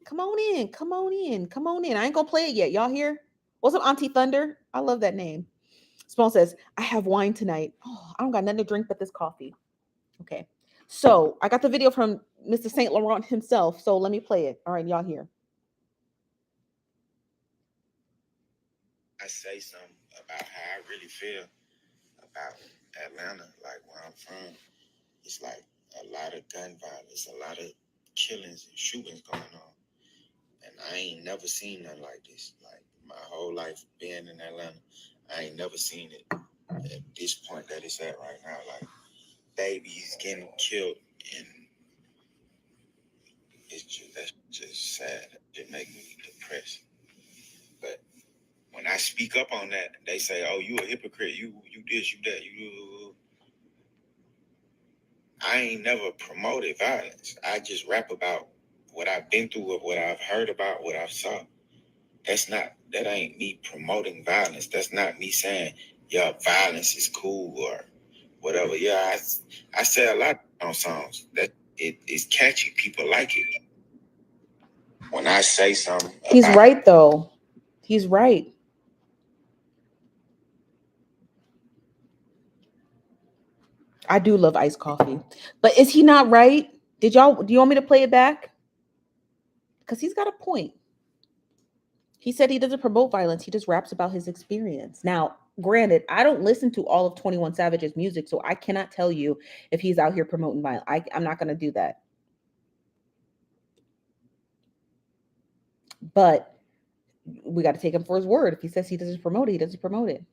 Come on in. Come on in. Come on in. I ain't gonna play it yet. Y'all here? What's up, Auntie Thunder? I love that name. Simone says, I have wine tonight. Oh, I don't got nothing to drink but this coffee. Okay. So I got the video from Mr. Saint Laurent himself. So let me play it. All right, y'all here. I say something about how I really feel about Atlanta, like where I'm from. It's like a lot of gun violence, a lot of killings and shootings going on. And I ain't never seen nothing like this. Like my whole life being in Atlanta, I ain't never seen it at this point that it's at right now. Like babies getting killed, and that's just sad. It make me depressed. But when I speak up on that, they say, "Oh, you a hypocrite. You this, you that, you." I ain't never promoted violence. I just rap about what I've been through, or what I've heard about, what I've saw. That ain't me promoting violence. That's not me saying, yeah, violence is cool or whatever. Yeah, I say a lot on songs that it is catchy. People like it. When I say something, he's right though. He's right. I do love iced coffee, but is he not right? Do you want me to play it back? Because he's got a point. He said he doesn't promote violence. He just raps about his experience. Now, granted, I don't listen to all of 21 Savage's music, so I cannot tell you if he's out here promoting violence. I'm not going to do that. But we got to take him for his word. If he says he doesn't promote it, he doesn't promote it.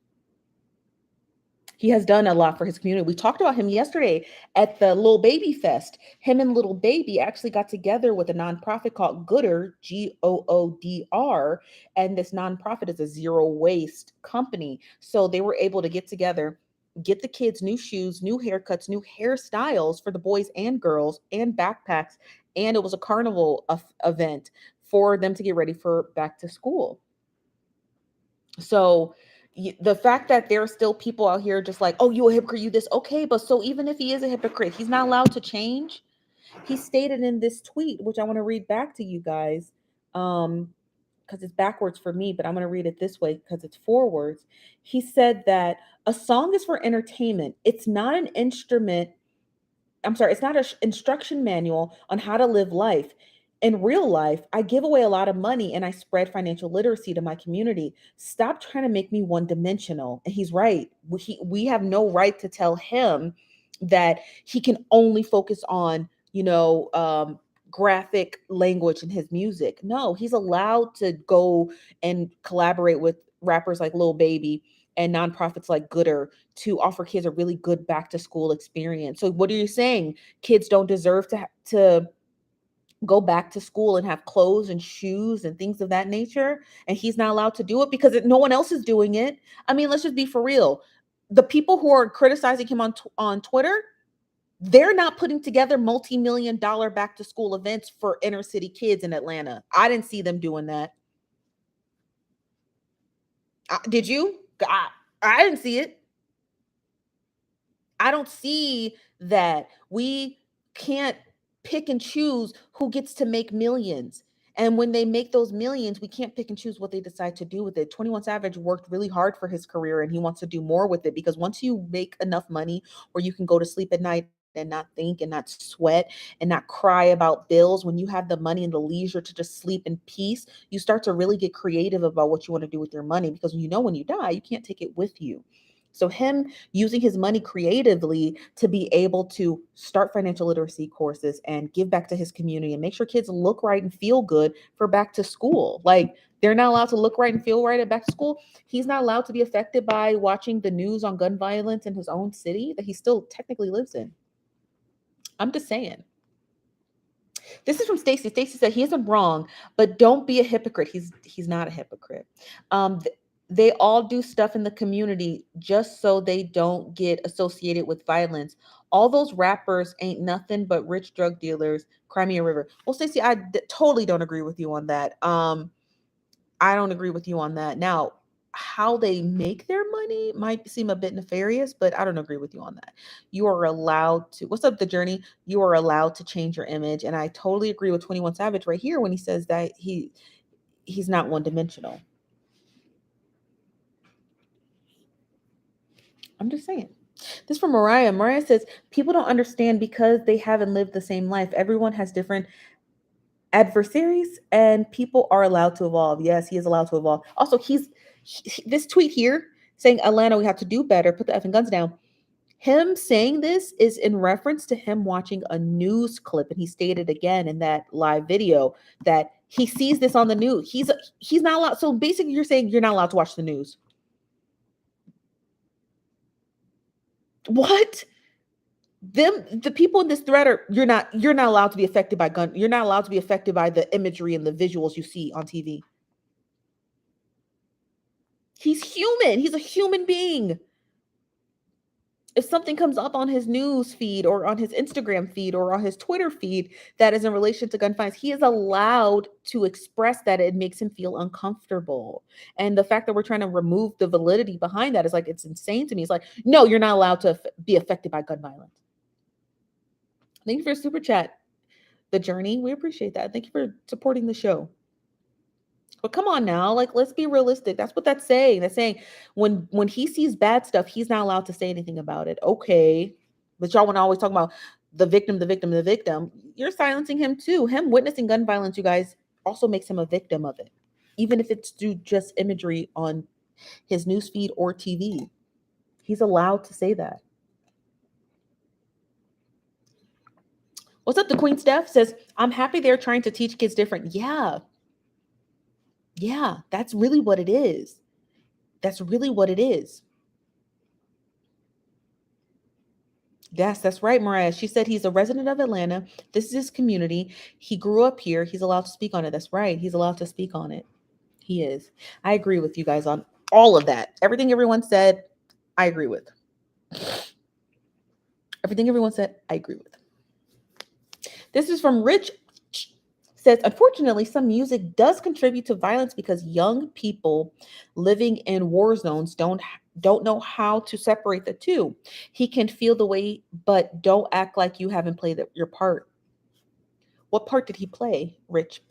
He has done a lot for his community. We talked about him yesterday at the Little Baby Fest. Him and Little Baby actually got together with a nonprofit called Goodr, Goodr. And this nonprofit is a zero waste company. So they were able to get together, get the kids new shoes, new haircuts, new hairstyles for the boys and girls, and backpacks. And it was a carnival event for them to get ready for back to school. So the fact that there are still people out here just like, oh, you a hypocrite, you this, okay, but so even if he is a hypocrite, he's not allowed to change. He stated in this tweet, which I want to read back to you guys, because it's backwards for me, but I'm going to read it this way because it's forwards. He said that a song is for entertainment. It's not an instrument. I'm sorry, it's not an instruction manual on how to live life. In real life, I give away a lot of money and I spread financial literacy to my community. Stop trying to make me one dimensional. And he's right. We have no right to tell him that he can only focus on, graphic language in his music. No, he's allowed to go and collaborate with rappers like Lil Baby and nonprofits like Goodr to offer kids a really good back to school experience. So what are you saying? Kids don't deserve to go back to school and have clothes and shoes and things of that nature, and he's not allowed to do it because no one else is doing it. I mean, let's just be for real. The people who are criticizing him on Twitter, they're not putting together multi-million-dollar back to school events for inner city kids in Atlanta. I didn't see them doing that. Did you? I didn't see it. I don't see that. We can't pick and choose who gets to make millions. And when they make those millions, we can't pick and choose what they decide to do with it. 21 Savage worked really hard for his career and he wants to do more with it because once you make enough money where you can go to sleep at night and not think and not sweat and not cry about bills, when you have the money and the leisure to just sleep in peace, you start to really get creative about what you want to do with your money, because you know when you die, you can't take it with you. So him using his money creatively to be able to start financial literacy courses and give back to his community and make sure kids look right and feel good for back to school. Like, they're not allowed to look right and feel right at back to school. He's not allowed to be affected by watching the news on gun violence in his own city that he still technically lives in. I'm just saying. This is from Stacy. Stacy said he isn't wrong, but don't be a hypocrite. He's not a hypocrite. They all do stuff in the community just so they don't get associated with violence. All those rappers ain't nothing but rich drug dealers. Crimea River. Well, Stacy, totally don't agree with you on that. I don't agree with you on that. Now, how they make their money might seem a bit nefarious, but I don't agree with you on that. You are allowed to, what's up, The Journey? You are allowed to change your image. And I totally agree with 21 Savage right here when he says that he's not one dimensional. I'm just saying. This from Mariah. Mariah says, people don't understand because they haven't lived the same life. Everyone has different adversaries and people are allowed to evolve. Yes, he is allowed to evolve. Also, this tweet here saying, Atlanta, we have to do better, put the effing guns down. Him saying this is in reference to him watching a news clip, and he stated again in that live video that he sees this on the news. He's not allowed. So basically, you're saying you're not allowed to watch the news. What? The people in this thread are you're not allowed to be affected by gun. You're not allowed to be affected by the imagery and the visuals you see on TV. He's human. He's a human being. If something comes up on his news feed or on his Instagram feed or on his Twitter feed that is in relation to gun violence, he is allowed to express that it makes him feel uncomfortable. And the fact that we're trying to remove the validity behind that is like, it's insane to me. It's like, no, you're not allowed to be affected by gun violence. Thank you for your super chat, The Journey. We appreciate that. Thank you for supporting the show. But come on now, like, let's be realistic. That's what that's saying. That's saying when he sees bad stuff, he's not allowed to say anything about it. Okay. But y'all want to always talk about the victim, the victim, the victim. You're silencing him too. Him witnessing gun violence, you guys, also makes him a victim of it. Even if it's through just imagery on his newsfeed or TV. He's allowed to say that. What's up, the Queen Steph says, I'm happy they're trying to teach kids different. Yeah. Yeah, that's really what it is. That's really what it is. Yes, that's right, Mariah. She said he's a resident of Atlanta. This is his community. He grew up here. He's allowed to speak on it. That's right. He's allowed to speak on it. He is. I agree with you guys on all of that. Everything everyone said, I agree with. Everything everyone said, I agree with. This is from Rich. Says, unfortunately, some music does contribute to violence because young people living in war zones don't know how to separate the two. He can feel the way, but don't act like you haven't played your part. What part did he play, Rich?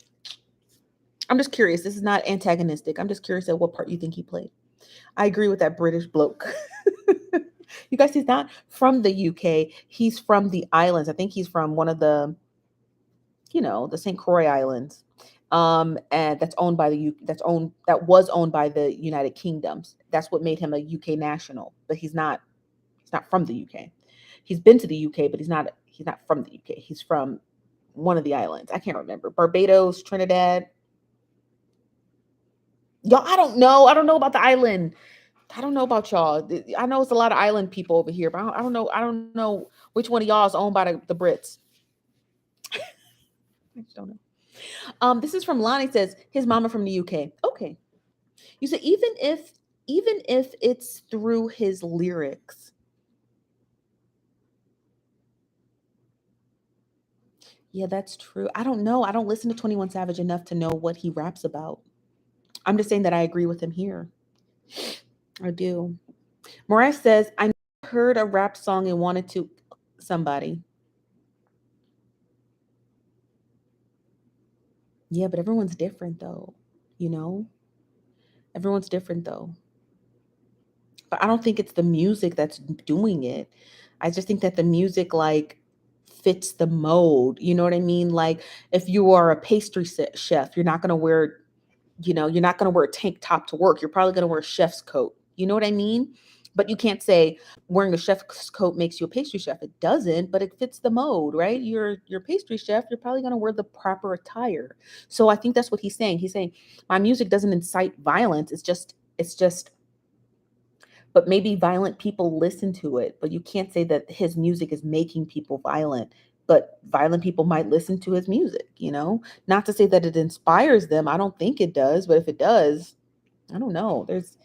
I'm just curious. This is not antagonistic. I'm just curious at what part you think he played. I agree with that British bloke. You guys, he's not from the UK. He's from the islands. I think he's from one of the St. Croix Islands, and that was owned by the United Kingdoms. That's what made him a UK national. But he's not from the UK. He's been to the UK, but he's not from the UK. He's from one of the islands. I can't remember. Barbados, Trinidad. Y'all, I don't know. I don't know about the island. I don't know about y'all. I know it's a lot of island people over here, but I don't know. I don't know which one of y'all is owned by the Brits. I just don't know. This is from Lonnie. Says his mama from the UK. Okay. You say even if it's through his lyrics. Yeah, that's true. I don't know. I don't listen to 21 Savage enough to know what he raps about. I'm just saying that I agree with him here. I do. Mariah says, I heard a rap song and wanted to somebody. Yeah, but everyone's different though, Everyone's different though. But I don't think it's the music that's doing it. I just think that the music, like, fits the mode. You know what I mean? Like if you are a pastry chef, you're not going to wear, you're not going to wear a tank top to work. You're probably going to wear a chef's coat. You know what I mean? But you can't say wearing a chef's coat makes you a pastry chef. It doesn't, but it fits the mode, right? You're a pastry chef. You're probably going to wear the proper attire. So I think that's what he's saying. He's saying my music doesn't incite violence. It's just but maybe violent people listen to it, but you can't say that his music is making people violent, but violent people might listen to his music, not to say that it inspires them. I don't think it does, but if it does, I don't know. There's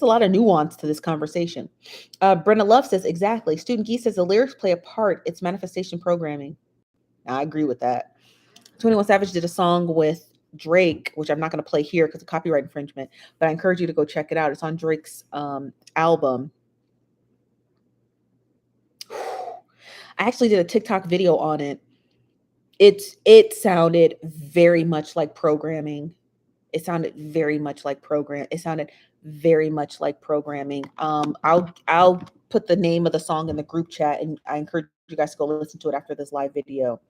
a lot of nuance to this conversation. Brenda Love says, exactly. Student Geese says the lyrics play a part. It's manifestation programming. I agree with that. 21 Savage did a song with Drake, which I'm not going to play here because of copyright infringement, but I encourage you to go check it out. It's on Drake's album. I actually did a TikTok video on it. It sounded very much like programming. It sounded very much like programming. I'll put the name of the song in the group chat, and I encourage you guys to go listen to it after this live video.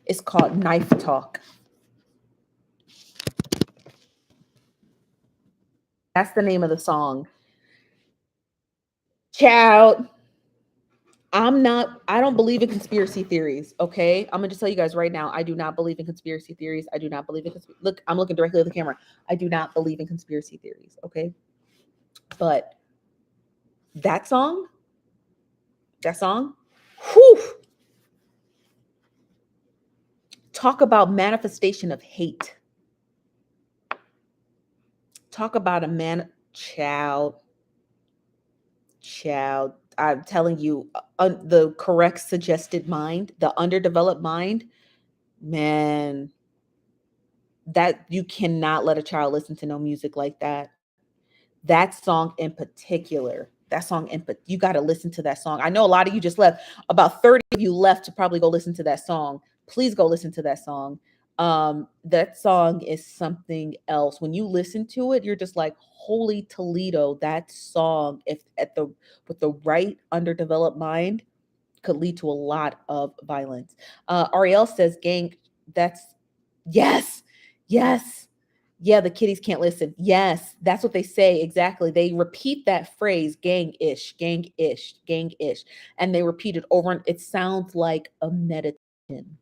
It's called Knife Talk. That's the name of the song. Child, I don't believe in conspiracy theories. Okay. I'm going to just tell you guys right now. I do not believe in conspiracy theories. I do not believe in, look, I'm looking directly at the camera. I do not believe in conspiracy theories. Okay. But that song, whew, talk about manifestation of hate. Talk about a child. I'm telling you, the correct suggested mind, the underdeveloped mind, man, that you cannot let a child listen to no music like that. That song in particular, you got to listen to that song. I know a lot of you just left. About 30 of you left to probably go listen to that song. Please go listen to that song. That song is something else. When you listen to it, you're just like, holy Toledo, that song, if with the right underdeveloped mind, could lead to a lot of violence. Ariel says, gang, yes, yes. Yeah, the kiddies can't listen. Yes, that's what they say. Exactly. They repeat that phrase, gang-ish, gang-ish, gang-ish. And they repeat it over, and it sounds like a meditation.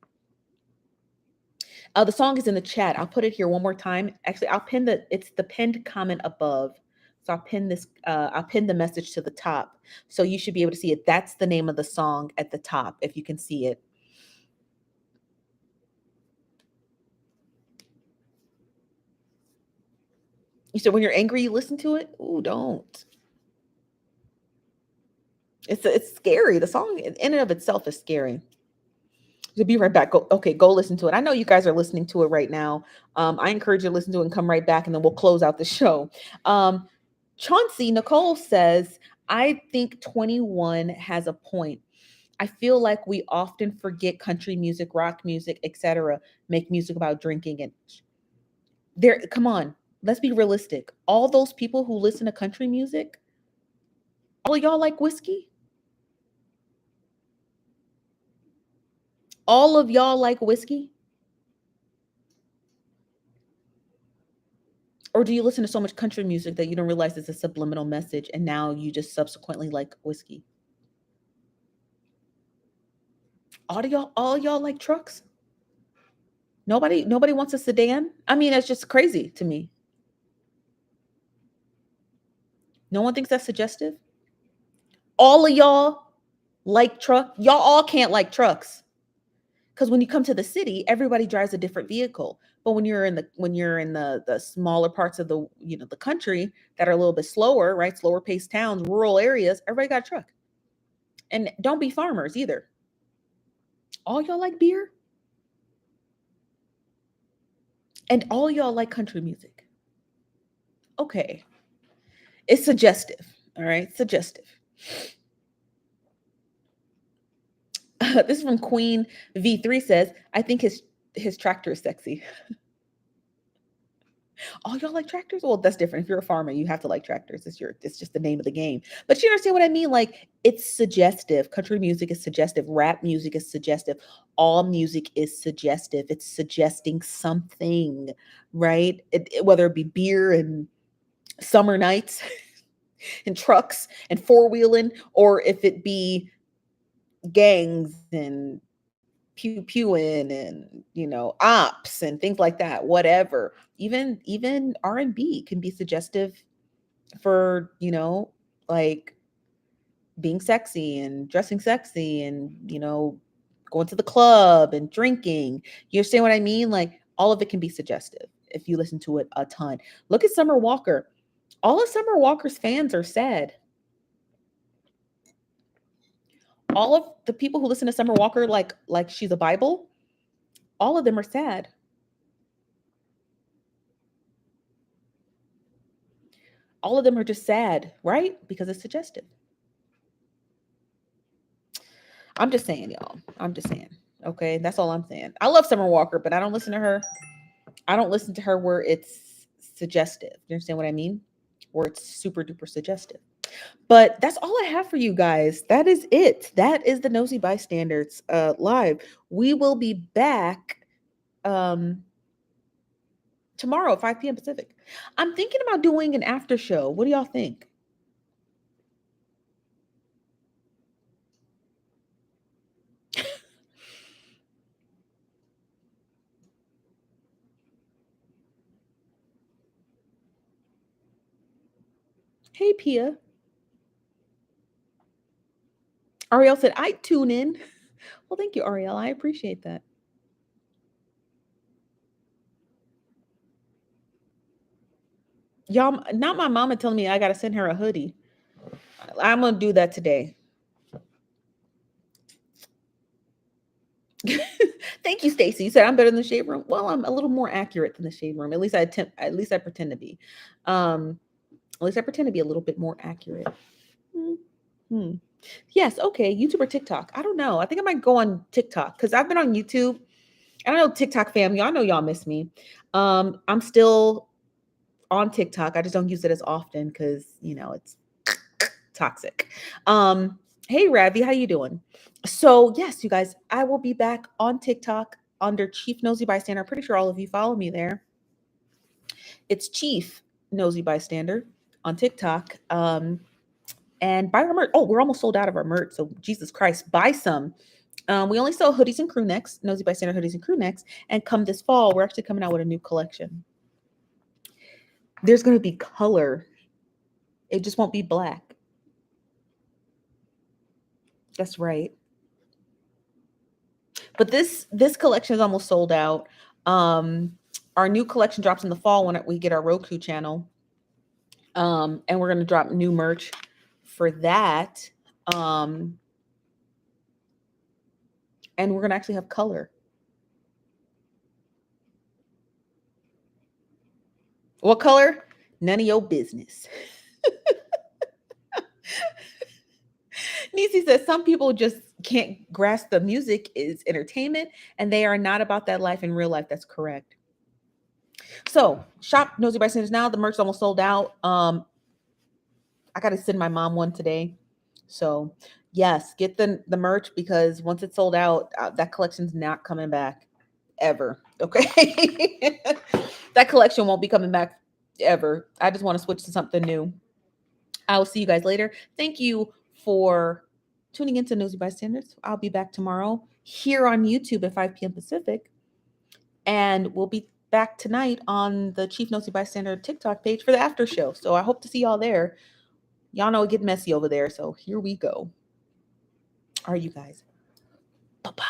The song is in the chat. I'll put it here one more time. Actually, it's the pinned comment above. So I'll pin the message to the top. So you should be able to see it. That's the name of the song at the top, if you can see it. You said when you're angry, you listen to it? Ooh, don't. It's scary. The song in and of itself is scary. To be right back. Go listen to it. I know you guys are listening to it right now. I encourage you to listen to it and come right back, and then we'll close out the show. Chauncey Nicole says, I think 21 has a point. I feel like we often forget country music, rock music, etc. make music about drinking, and come on, let's be realistic. All those people who listen to country music, all of y'all like whiskey? All of y'all like whiskey? Or do you listen to so much country music that you don't realize it's a subliminal message, and now you just subsequently like whiskey? All y'all like trucks? Nobody wants a sedan? I mean, that's just crazy to me. No one thinks that's suggestive? All of y'all like truck? Y'all all can't like trucks. Because when you come to the city, everybody drives a different vehicle. But when you're in the smaller parts of the country that are a little bit slower, right? Slower paced towns, rural areas, everybody got a truck. And don't be farmers either. All y'all like beer? And all y'all like country music? Okay. It's suggestive. All right. Suggestive. This is from Queen V3 says, I think his tractor is sexy. Oh, y'all like tractors? Well, that's different. If you're a farmer, you have to like tractors. It's just the name of the game. But you understand what I mean? Like it's suggestive. Country music is suggestive. Rap music is suggestive. All music is suggestive. It's suggesting something, right? Whether it be beer and summer nights and trucks and four-wheeling, or if it be gangs and pew pewing and ops and things like that, whatever. Even R&B can be suggestive for like being sexy and dressing sexy and going to the club and drinking. You understand what I mean? Like all of it can be suggestive if you listen to it a ton. Look at Summer Walker. All of Summer Walker's fans are sad. All of the people who listen to Summer Walker like she's a Bible, all of them are sad. All of them are just sad, right? Because it's suggestive. I'm just saying, y'all. I'm just saying. Okay, that's all I'm saying. I love Summer Walker, but I don't listen to her. I don't listen to her where it's suggestive. You understand what I mean? Where it's super duper suggestive. But that's all I have for you guys. That is it. That is the Nosy Bystanders live. We will be back tomorrow at 5 p.m. Pacific. I'm thinking about doing an after show. What do y'all think? Hey, Pia. Ariel said, I tune in. Well, thank you, Ariel. I appreciate that. Y'all, not my mama telling me I got to send her a hoodie. I'm going to do that today. Thank you, Stacy. You said I'm better than the shade room. Well, I'm a little more accurate than the shade room. At least I pretend to be. At least I pretend to be a little bit more accurate. Hmm. Yes, okay. YouTube or TikTok? I don't know. I think I might go on TikTok because I've been on YouTube. I don't know, TikTok fam. Y'all know y'all miss me. I'm still on TikTok. I just don't use it as often because it's toxic. Hey Ravi, how you doing? So yes, you guys, I will be back on TikTok under Chief Nosy Bystander. I'm pretty sure all of you follow me there. It's Chief Nosy Bystander on TikTok. And buy our merch. Oh, we're almost sold out of our merch. So Jesus Christ, buy some. We only sell hoodies and crew necks, Nosy Bystander hoodies and crew necks. And come this fall, we're actually coming out with a new collection. There's going to be color. It just won't be black. That's right. But this collection is almost sold out. Our new collection drops in the fall when we get our Roku channel. And we're going to drop new merch for that. And we're going to actually have color. What color? None of your business. Nisi says some people just can't grasp the music is entertainment and they are not about that life in real life. That's correct. So shop Nosy Bystanders now. The merch almost sold out. I got to send my mom one today. So yes, get the merch because once it's sold out, that collection's not coming back ever. Okay. That collection won't be coming back ever. I just want to switch to something new. I will see you guys later. Thank you for tuning into Nosy Bystanders. I'll be back tomorrow here on YouTube at 5 p.m. Pacific. And we'll be back tonight on the Chief Nosy Bystander TikTok page for the after show. So I hope to see y'all there. Y'all know it get messy over there. So here we go. All right, you guys. Bye-bye.